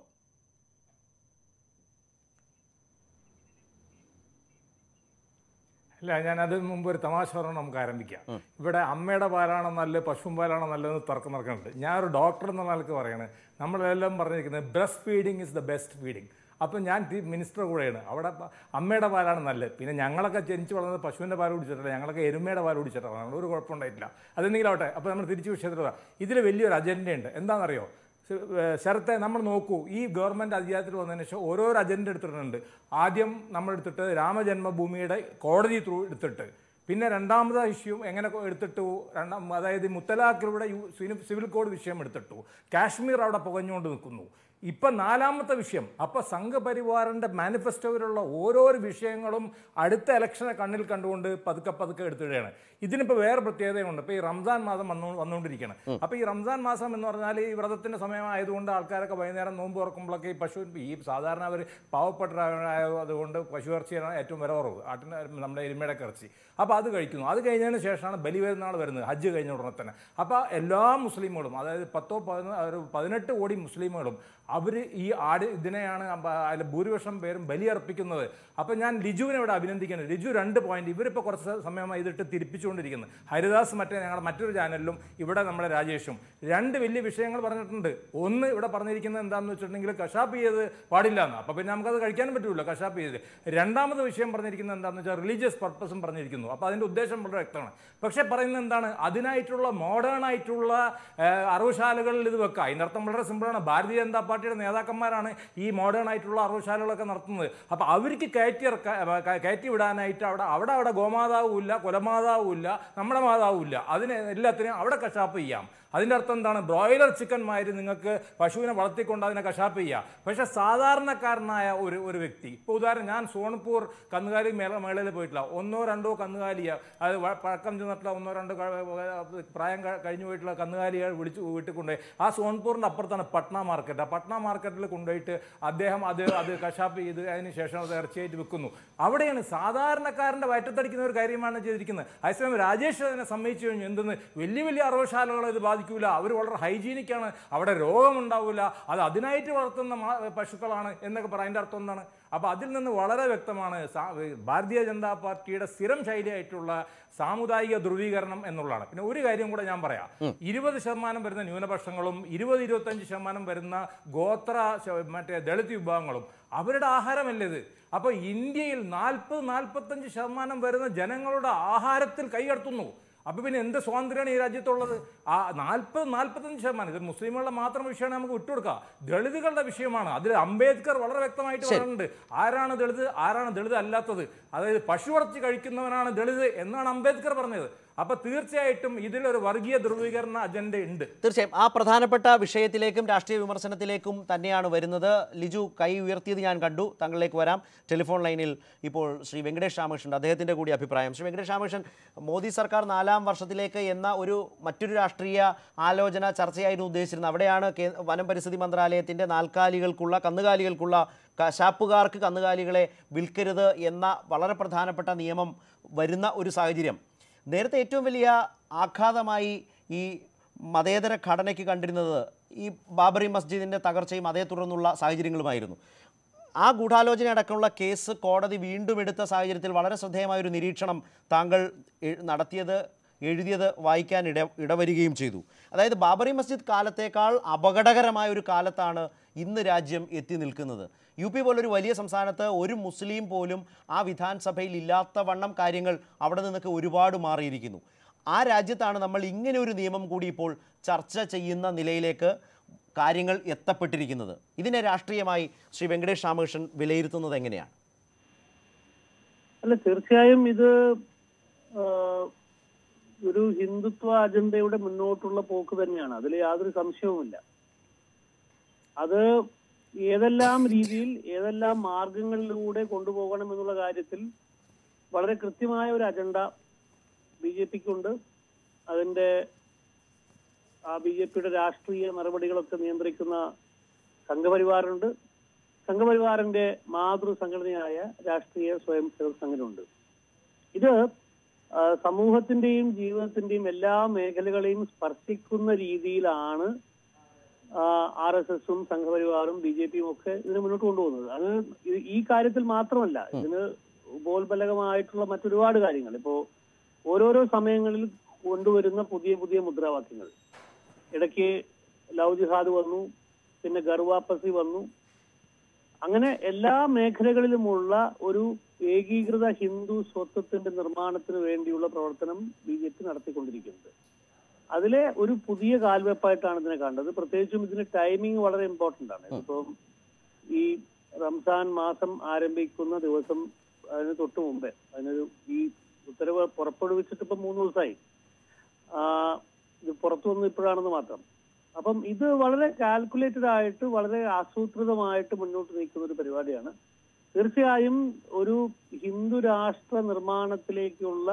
അല്ല, ഞാനത് മുമ്പ് ഒരു തമാശ പറഞ്ഞാൽ നമുക്ക് ആരംഭിക്കാം. ഇവിടെ അമ്മയുടെ പാലാണോ നല്ലത്, പശുവും പാലാണോ നല്ലതെന്ന് തർക്കം നടക്കുന്നുണ്ട്. ഞാനൊരു ഡോക്ടർ എന്ന നിലക്ക് പറയണത്, നമ്മളെല്ലാം പറഞ്ഞിരിക്കുന്നത് breast feeding is the best feeding. അപ്പം ഞാൻ മിനിസ്റ്റർ കൂടെയാണ്. അവിടെ അമ്മയുടെ പാലാണ് നല്ലത്. പിന്നെ ഞങ്ങളൊക്കെ ജനിച്ച് വളർന്നത് പശുവിൻ്റെ പാൽ കുടിച്ചിട്ടില്ല, ഞങ്ങളൊക്കെ എരുമയുടെ പാൽ കുടിച്ചിട്ടാണ്. ഒരു കുഴപ്പമുണ്ടായിട്ടില്ല. അതെന്തെങ്കിലും ആവട്ടെ. അപ്പോൾ നമ്മൾ തിരിച്ചു വിഷയത്തിൽ ഇതിൽ വലിയൊരു അജണ്ടയുണ്ട്. എന്താണെന്നറിയോ? ശരത്തെ നമ്മൾ നോക്കൂ, ഈ ഗവൺമെൻറ് അധികാരത്തിൽ വന്നതിന് ശേഷം ഓരോരോ അജണ്ട എടുത്തിട്ടുണ്ട്. ആദ്യം നമ്മൾ എടുത്തിട്ട് രാമജന്മഭൂമിയുടെ കോടതി ത്രൂ എടുത്തിട്ട്, പിന്നെ രണ്ടാമത്തെ ഇഷ്യൂ എങ്ങനെ എടുത്തിട്ടു, അതായത് മുത്തലാഖിലൂടെ സിവിൽ കോഡ് വിഷയം എടുത്തിട്ടു, കാശ്മീർ അവിടെ പുകഞ്ഞുകൊണ്ട് നിൽക്കുന്നു. ഇപ്പം നാലാമത്തെ വിഷയം. അപ്പോൾ സംഘപരിവാറിൻ്റെ മാനിഫെസ്റ്റോയിലുള്ള ഓരോരോ വിഷയങ്ങളും അടുത്ത ഇലക്ഷനെ കണ്ണിൽ കണ്ടുകൊണ്ട് പതുക്കെ എടുത്തിടുകയാണ്. ഇതിനിപ്പോൾ വേറെ പ്രത്യേകതയുണ്ട്. ഇപ്പോൾ ഈ റംസാൻ മാസം വന്നുകൊണ്ടിരിക്കുകയാണ്. അപ്പോൾ ഈ റംസാൻ മാസം എന്ന് പറഞ്ഞാൽ ഈ വ്രതത്തിൻ്റെ സമയമായതുകൊണ്ട് ആൾക്കാരൊക്കെ വൈകുന്നേരം നോമ്പ് തുറക്കുമ്പോഴൊക്കെ ഈ സാധാരണ അവർ പാവപ്പെട്ടവരായതുകൊണ്ട് പശു ഇറച്ചിയാണ് ഏറ്റവും വില കുറവ്, നമ്മുടെ എരുമയുടെ ഇറച്ചി. അപ്പോൾ അത് കഴിക്കുന്നു. അത് കഴിഞ്ഞതിന് ശേഷമാണ് ബലിപെരുന്നാൾ വരുന്നത്, ഹജ്ജ് കഴിഞ്ഞ ഉടനെ തന്നെ. അപ്പോൾ എല്ലാ മുസ്ലിമുകളും, അതായത് 18 കോടി മുസ്ലിമുകളും അവർ ഈ ഇതിനെയാണ് അതിൽ ഭൂരിപക്ഷം പേരും ബലിയർപ്പിക്കുന്നത്. അപ്പോൾ ഞാൻ ലിജുവിനെ ഇവിടെ അഭിനന്ദിക്കുന്നത്. ലിജു 2 പോയിന്റ് ഇവരിപ്പോൾ കുറച്ച് സമയമായി ഇതിട്ട് തിരിപ്പിച്ചുകൊണ്ടിരിക്കുന്നത്. ഹരിദാസ് ഞങ്ങളുടെ മറ്റൊരു ചാനലിലും ഇവിടെ നമ്മുടെ രാജേഷും 2 വലിയ വിഷയങ്ങൾ പറഞ്ഞിട്ടുണ്ട്. ഒന്ന് ഇവിടെ പറഞ്ഞിരിക്കുന്നത് എന്താണെന്ന് വെച്ചിട്ടുണ്ടെങ്കിൽ കശാപ്പ് ചെയ്ത് പാടില്ല എന്ന്. അപ്പോൾ പിന്നെ നമുക്കത് കഴിക്കാനും പറ്റില്ല കശാപ്പ് ചെയ്ത്. രണ്ടാമത് വിഷയം പറഞ്ഞിരിക്കുന്നത് എന്താണെന്ന് വെച്ചാൽ റിലീജിയസ് പർപ്പസും പറഞ്ഞിരിക്കുന്നു. അപ്പോൾ അതിൻ്റെ ഉദ്ദേശം വളരെ വ്യക്തമാണ്. പക്ഷേ പറയുന്നത് എന്താണ്, അതിനായിട്ടുള്ള മോഡേൺ ആയിട്ടുള്ള അറവുശാലകളിൽ ഇത് വെക്കുക. അതിനർത്ഥം വളരെ സിമ്പിളാണ്. ഭാരതീയ ജനതാ പാർട്ടിയുടെ നേതാക്കന്മാരാണ് ഈ മോഡേൺ ആയിട്ടുള്ള അറവുശാലകളൊക്കെ നടത്തുന്നത്. അപ്പോൾ അവർക്ക് കയറ്റി വിടാനായിട്ട് അവിടെ ഗോമാതാവും ഇല്ല, കൊലമാതാവും ഇല്ല, നമ്മുടെ മാതാവും ഇല്ല. അതിന് എല്ലാത്തിനും അവിടെ കശാപ്പ് ചെയ്യാം. അതിൻ്റെ അർത്ഥം എന്താണ്, ബ്രോയിലർ ചിക്കന്മാർ നിങ്ങൾക്ക് പശുവിനെ വളർത്തിക്കൊണ്ട് അതിനെ കശാപ്പ് ചെയ്യുക. പക്ഷേ സാധാരണക്കാരനായ ഒരു വ്യക്തി, ഇപ്പോൾ ഉദാഹരണം ഞാൻ സോൺപൂർ കന്നുകാലി മേളയിൽ പോയിട്ടില്ല. 1-2 കന്നുകാലിയ, അത് പഴക്കം ചെന്നിട്ടുള്ള 1-2 പ്രായം കഴിഞ്ഞു പോയിട്ടുള്ള കന്നുകാലികൾ വീട്ടിൽ കൊണ്ടുപോയി ആ സോൺപൂറിൻ്റെ അപ്പുറത്താണ് പട്ന മാർക്കറ്റ്. ആ പട്ന മാർക്കറ്റിൽ കൊണ്ടുപോയിട്ട് അദ്ദേഹം അത് കശാപ്പ് ചെയ്ത് അതിന് ശേഷം അത് ഇറച്ചിയായിട്ട് വിൽക്കുന്നു. അവിടെയാണ് സാധാരണക്കാരൻ്റെ വയറ്റത്തടിക്കുന്ന ഒരു കാര്യമാണ് ചെയ്തിരിക്കുന്നത്. അതേസമയം രാജേഷ് അതിനെ സമ്മതിച്ചു കഴിഞ്ഞു. എന്തെന്ന്, വലിയ അറവുശാലകളെ ഇത് ബാധിക്കില്ല, അവർ വളരെ ഹൈജീനിക്കാണ്, അവിടെ രോഗമുണ്ടാവില്ല, അത് അതിനായിട്ട് വളർത്തുന്ന പശുക്കളാണ് എന്നൊക്കെ പറയാൻ. അതിൻ്റെ അർത്ഥം എന്താണ്? അപ്പോൾ അതിൽ നിന്ന് വളരെ വ്യക്തമാണ് ഭാരതീയ ജനതാ പാർട്ടിയുടെ സ്ഥിരം ശൈലിയായിട്ടുള്ള സാമുദായിക ധ്രുവീകരണം എന്നുള്ളതാണ്. പിന്നെ ഒരു കാര്യം കൂടെ ഞാൻ പറയാം. 20% വരുന്ന ന്യൂനപക്ഷങ്ങളും 20-25% വരുന്ന ഗോത്ര ദളിത് വിഭാഗങ്ങളും അവരുടെ ആഹാരമല്ലേത്. അപ്പോൾ ഇന്ത്യയിൽ 40-45% വരുന്ന ജനങ്ങളുടെ ആഹാരത്തിൽ കൈകടത്തുന്നു. അപ്പോൾ പിന്നെ എന്ത് സ്വാതന്ത്ര്യമാണ് ഈ രാജ്യത്തുള്ളത്? ആ 40-45% ഇത് മുസ്ലിമുകളുടെ മാത്രം വിഷയമാണ്, നമുക്ക് വിട്ടുകൊടുക്കുക. ദളിതുകളുടെ വിഷയമാണ്. അതിൽ അംബേദ്കർ വളരെ വ്യക്തമായിട്ട് പറയുന്നുണ്ട് ആരാണ് ദളിത്, ആരാണ് ദളിത് അല്ലാത്തത്. അതായത് പശു വളർത്തി കഴിക്കുന്നവനാണ് ദളിത് എന്നാണ് അംബേദ്കർ പറഞ്ഞത്. അപ്പോൾ തീർച്ചയായിട്ടും ഇതിലൊരു വർഗീയ ധ്രുവീകരണ അജണ്ട ഉണ്ട്. തീർച്ചയായും ആ പ്രധാനപ്പെട്ട വിഷയത്തിലേക്കും രാഷ്ട്രീയ വിമർശനത്തിലേക്കും തന്നെയാണ് വരുന്നത്. ലിജു കൈ ഉയർത്തിയത് ഞാൻ കണ്ടു. താങ്കളിലേക്ക് വരാം. ടെലിഫോൺ ലൈനിൽ ഇപ്പോൾ ശ്രീ വെങ്കടേഷ് രാമകൃഷ്ണൻ, അദ്ദേഹത്തിൻ്റെ കൂടി അഭിപ്രായം. ശ്രീ വെങ്കടേഷ് രാമകൃഷ്ണൻ, മോദി സർക്കാർ 4ാം വർഷത്തിലേക്ക് എന്ന മറ്റൊരു രാഷ്ട്രീയ ആലോചന ചർച്ചയായിരുന്നു ഉദ്ദേശിച്ചിരുന്നത്. അവിടെയാണ് വനം പരിസ്ഥിതി മന്ത്രാലയത്തിൻ്റെ കന്നുകാലികൾക്കുള്ള കശാപ്പുകാർക്ക് കന്നുകാലികളെ വിൽക്കരുത് എന്ന വളരെ പ്രധാനപ്പെട്ട നിയമം വരുന്ന ഒരു സാഹചര്യം. നേരത്തെ ഏറ്റവും വലിയ ആഘാതമായി ഈ മതേതര ഘടനയ്ക്ക് കണ്ടിരുന്നത് ഈ ബാബറി മസ്ജിദിൻ്റെ തകർച്ചയും അതേ തുടർന്നുള്ള സാഹചര്യങ്ങളുമായിരുന്നു. ആ ഗൂഢാലോചന അടക്കമുള്ള കേസ് കോടതി വീണ്ടും എടുത്ത സാഹചര്യത്തിൽ വളരെ ശ്രദ്ധേയമായൊരു നിരീക്ഷണം താങ്കൾ എഴുതിയത് വായിക്കാൻ ഇടവരികയും ചെയ്തു. അതായത് ബാബറി മസ്ജിദ് കാലത്തേക്കാൾ അപകടകരമായ ഒരു കാലത്താണ് ഇന്ന് രാജ്യം എത്തി നിൽക്കുന്നത്. യു പി പോലൊരു വലിയ സംസ്ഥാനത്ത് ഒരു മുസ്ലിം പോലും ആ വിധാൻസഭയിൽ ഇല്ലാത്ത വണ്ണം കാര്യങ്ങൾ അവിടെ നിന്നൊക്കെ ഒരുപാട് മാറിയിരിക്കുന്നു. ആ രാജ്യത്താണ് നമ്മൾ ഇങ്ങനെ ഒരു നിയമം കൂടി ഇപ്പോൾ ചർച്ച ചെയ്യുന്ന നിലയിലേക്ക് കാര്യങ്ങൾ എത്തപ്പെട്ടിരിക്കുന്നത്. ഇതിനെ രാഷ്ട്രീയമായി ശ്രീ വെങ്കടേഷ് രാമകൃഷ്ണൻ വിലയിരുത്തുന്നത് എങ്ങനെയാണ്? അല്ല, തീർച്ചയായും ഇത് ഒരു ഹിന്ദുത്വ അജണ്ടയുടെ മുന്നോട്ടുള്ള പോക്ക് തന്നെയാണ്. അതിൽ യാതൊരു സംശയവുമില്ല. അത് ഏതെല്ലാം രീതിയിൽ ഏതെല്ലാം മാർഗങ്ങളിലൂടെ കൊണ്ടുപോകണം എന്നുള്ള കാര്യത്തിൽ വളരെ കൃത്യമായ ഒരു അജണ്ട BJPക്കുണ്ട്. അതിൻ്റെ BJPയുടെ രാഷ്ട്രീയ നടപടികളൊക്കെ നിയന്ത്രിക്കുന്ന സംഘപരിവാറുണ്ട്. സംഘപരിവാറിന്റെ മാതൃസംഘടനയായ രാഷ്ട്രീയ സ്വയം സേവക സംഘടനയുണ്ട്. ഇത് സമൂഹത്തിന്റെയും ജീവിതത്തിന്റെയും എല്ലാ മേഖലകളെയും സ്പർശിക്കുന്ന രീതിയിലാണ് RSSും സംഘപരിവാറും BJPയും ഒക്കെ ഇതിനെ മുന്നോട്ട് കൊണ്ടുപോകുന്നത്. അത് ഈ കാര്യത്തിൽ മാത്രമല്ല, ഇതിന് ഉപോത്ബലകമായിട്ടുള്ള മറ്റൊരുപാട് കാര്യങ്ങൾ. ഇപ്പോൾ ഓരോരോ സമയങ്ങളിൽ കൊണ്ടുവരുന്ന പുതിയ മുദ്രാവാക്യങ്ങൾ. ഇടയ്ക്ക് ലവ് ജിഹാദ് വന്നു, പിന്നെ ഗർവാപ്പസി വന്നു. അങ്ങനെ എല്ലാ മേഖലകളിലുമുള്ള ഒരു ഏകീകൃത ഹിന്ദു സ്വത്വത്തിന്റെ നിർമ്മാണത്തിന് വേണ്ടിയുള്ള പ്രവർത്തനം BJP നടത്തിക്കൊണ്ടിരിക്കുന്നത്. അതിലെ ഒരു പുതിയ കാൽവെപ്പായിട്ടാണ് ഇതിനെ കണ്ടത്. പ്രത്യേകിച്ചും ഇതിന് ടൈമിംഗ് വളരെ ഇമ്പോർട്ടൻ്റ് ആണ്. ഇപ്പം ഈ റംസാൻ മാസം ആരംഭിക്കുന്ന ദിവസം അതിന് തൊട്ട് മുമ്പേ ഈ ഉത്തരവ് പുറപ്പെടുവിച്ചിട്ട് ഇപ്പം 3 ദിവസമായി. ഇത് പുറത്തു വന്നു ഇപ്പോഴാണെന്ന് മാത്രം. അപ്പം ഇത് വളരെ കാൽക്കുലേറ്റഡ് ആയിട്ട് വളരെ ആസൂത്രിതമായിട്ട് മുന്നോട്ട് നീക്കുന്ന ഒരു പരിപാടിയാണ്. തീർച്ചയായും ഒരു ഹിന്ദു രാഷ്ട്ര നിർമ്മാണത്തിലേക്കുള്ള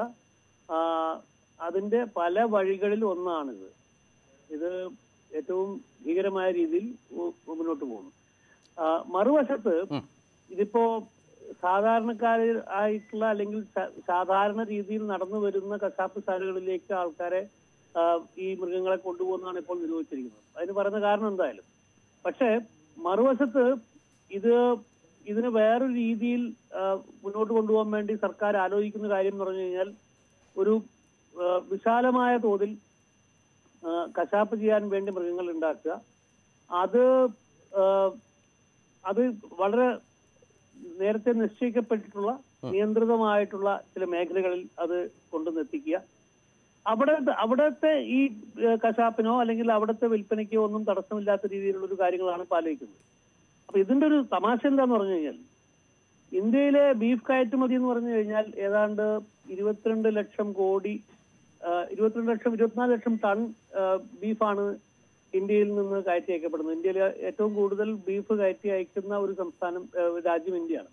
അതിന്റെ പല വഴികളിൽ ഒന്നാണിത്. ഇത് ഏറ്റവും ഭീകരമായ രീതിയിൽ മുന്നോട്ട് പോകുന്നു. മറുവശത്ത് ഇതിപ്പോ സാധാരണക്കാരായിട്ടുള്ള അല്ലെങ്കിൽ സാധാരണ രീതിയിൽ നടന്നു വരുന്ന കശാപ്പുശാലകളിലേക്ക് ആൾക്കാരെ ഈ മൃഗങ്ങളെ കൊണ്ടുപോകുന്നതാണ് ഇപ്പോൾ നിരോധിച്ചിരിക്കുന്നത്. അതിന് പറയുന്ന കാരണം എന്തായാലും. പക്ഷേ മറുവശത്ത് ഇതിന് വേറൊരു രീതിയിൽ മുന്നോട്ട് കൊണ്ടുപോകാൻ വേണ്ടി സർക്കാർ ആലോചിക്കുന്ന കാര്യം എന്ന് പറഞ്ഞു കഴിഞ്ഞാൽ ഒരു വിശാലമായ തോതിൽ കശാപ്പ് ചെയ്യാൻ വേണ്ടി മൃഗങ്ങൾ ഉണ്ടാക്കുക. അത് വളരെ നേരത്തെ നിശ്ചയിക്കപ്പെട്ടിട്ടുള്ള നിയന്ത്രിതമായിട്ടുള്ള ചില മേഖലകളിൽ അത് കൊണ്ടുവന്നെത്തിക്കുക. അവിടത്തെ ഈ കശാപ്പിനോ അല്ലെങ്കിൽ അവിടുത്തെ വിൽപ്പനയ്ക്കോ ഒന്നും തടസ്സമില്ലാത്ത രീതിയിലുള്ള ഒരു കാര്യങ്ങളാണ് ഇപ്പോൾ ആലോചിക്കുന്നത്. അപ്പൊ ഇതിന്റെ ഒരു തമാശ എന്താന്ന് പറഞ്ഞു കഴിഞ്ഞാൽ ഇന്ത്യയിലെ ബീഫ് കയറ്റുമതി എന്ന് പറഞ്ഞു കഴിഞ്ഞാൽ ഏതാണ്ട് 22 ലക്ഷം 24 ലക്ഷം ടൺ ബീഫാണ് ഇന്ത്യയിൽ നിന്ന് കയറ്റി അയക്കപ്പെടുന്നത്. ഇന്ത്യയിൽ ഏറ്റവും കൂടുതൽ ബീഫ് കയറ്റി അയക്കുന്ന ഒരു രാജ്യം ഇന്ത്യയാണ്.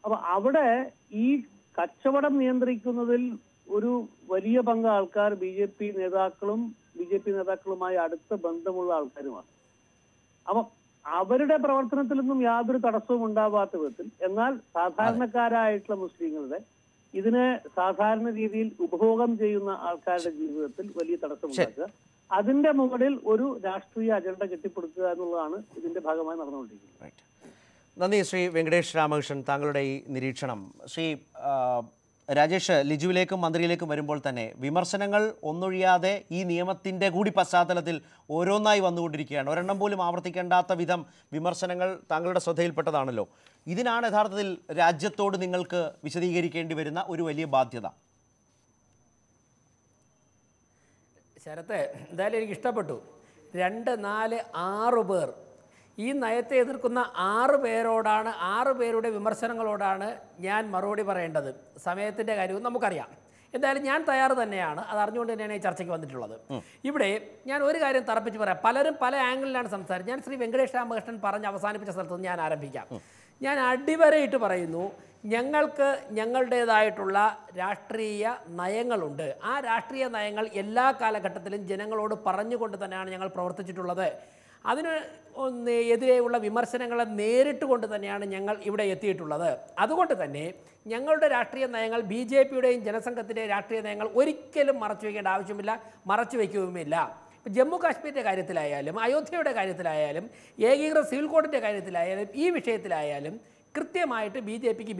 അപ്പൊ അവിടെ ഈ കച്ചവടം നിയന്ത്രിക്കുന്നതിൽ ഒരു വലിയ പങ്ക് ആൾക്കാർ ബി ജെ പി നേതാക്കളുമായി അടുത്ത ബന്ധമുള്ള ആൾക്കാരുമാണ്. അപ്പൊ അവരുടെ പ്രവർത്തനത്തിലൊന്നും യാതൊരു തടസ്സവും ഉണ്ടാവാത്ത വിധത്തിൽ, എന്നാൽ സാധാരണക്കാരായിട്ടുള്ള മുസ്ലിങ്ങളുടെ ഇതിനെ സാധാരണ രീതിയിൽ ഉപഭോഗം ചെയ്യുന്ന ആൾക്കാരുടെ ജീവിതത്തിൽ വലിയ തടസ്സമുണ്ടാക്കുക, അതിന്റെ മുകളിൽ ഒരു രാഷ്ട്രീയ അജണ്ട കെട്ടിപ്പടുക്കുക എന്നുള്ളതാണ് ഇതിന്റെ ഭാഗമായി നടന്നുകൊണ്ടിരിക്കുന്നത്. നന്ദി ശ്രീ വെങ്കടേഷ് രാമകൃഷ്ണൻ, താങ്കളുടെ ഈ നിരീക്ഷണം. ശ്രീ രാജേഷ്, ലിജുവിലേക്കും മന്ത്രിയിലേക്കും വരുമ്പോൾ തന്നെ വിമർശനങ്ങൾ ഒന്നൊഴിയാതെ ഈ നിയമത്തിൻ്റെ കൂടി പശ്ചാത്തലത്തിൽ ഓരോന്നായി വന്നുകൊണ്ടിരിക്കുകയാണ്. ഒരെണ്ണം പോലും ആവർത്തിക്കേണ്ടാത്ത വിധം വിമർശനങ്ങൾ താങ്കളുടെ ശ്രദ്ധയിൽപ്പെട്ടതാണല്ലോ. ഇതിനാണ് യഥാർത്ഥത്തിൽ രാജ്യത്തോട് നിങ്ങൾക്ക് വിശദീകരിക്കേണ്ടി വരുന്ന ഒരു വലിയ ബാധ്യത. ശരത്തെ, എന്തായാലും എനിക്ക് ഇഷ്ടപ്പെട്ടു. 2, 4, 6 പേർ ഈ നയത്തെ എതിർക്കുന്ന 6 പേരോടാണ്, 6 പേരുടെ വിമർശനങ്ങളോടാണ് ഞാൻ മറുപടി പറയേണ്ടത്. സമയത്തിൻ്റെ കാര്യവും നമുക്കറിയാം. എന്തായാലും ഞാൻ തയ്യാർ തന്നെയാണ്. അത് അറിഞ്ഞുകൊണ്ട് തന്നെയാണ് ഈ ചർച്ചയ്ക്ക് വന്നിട്ടുള്ളത്. ഇവിടെ ഞാൻ ഒരു കാര്യം തറപ്പിച്ച് പറയാം. പലരും പല ആംഗിളിലാണ് സംസാരിച്ചത്. ഞാൻ ശ്രീ വെങ്കടേഷ് രാമകൃഷ്ണൻ പറഞ്ഞ് അവസാനിപ്പിച്ച സ്ഥലത്ത് നിന്ന് ഞാൻ ആരംഭിക്കാം. ഞാൻ അടിവരയിട്ട് പറയുന്നു, ഞങ്ങൾക്ക് ഞങ്ങളുടേതായിട്ടുള്ള രാഷ്ട്രീയ നയങ്ങളുണ്ട്. ആ രാഷ്ട്രീയ നയങ്ങൾ എല്ലാ കാലഘട്ടത്തിലും ജനങ്ങളോട് പറഞ്ഞുകൊണ്ട് തന്നെയാണ് ഞങ്ങൾ പ്രവർത്തിച്ചിട്ടുള്ളത്. അതിന് എതിരെയുള്ള വിമർശനങ്ങളെ നേരിട്ട് കൊണ്ട് തന്നെയാണ് ഞങ്ങൾ ഇവിടെ എത്തിയിട്ടുള്ളത്. അതുകൊണ്ട് തന്നെ ഞങ്ങളുടെ രാഷ്ട്രീയ നയങ്ങൾ ബി ജെ പിയുടെയും ജനസംഘത്തിൻ്റെയും രാഷ്ട്രീയ നയങ്ങൾ ഒരിക്കലും മറച്ചു വയ്ക്കേണ്ട ആവശ്യമില്ല, മറച്ചു വയ്ക്കുകയുമില്ല. ജമ്മു കാശ്മീരിൻ്റെ കാര്യത്തിലായാലും അയോധ്യയുടെ കാര്യത്തിലായാലും ഏകീകൃത സിവിൽ കോഡിൻ്റെ കാര്യത്തിലായാലും ഈ വിഷയത്തിലായാലും കൃത്യമായിട്ട് ബി ജെ പിക്ക്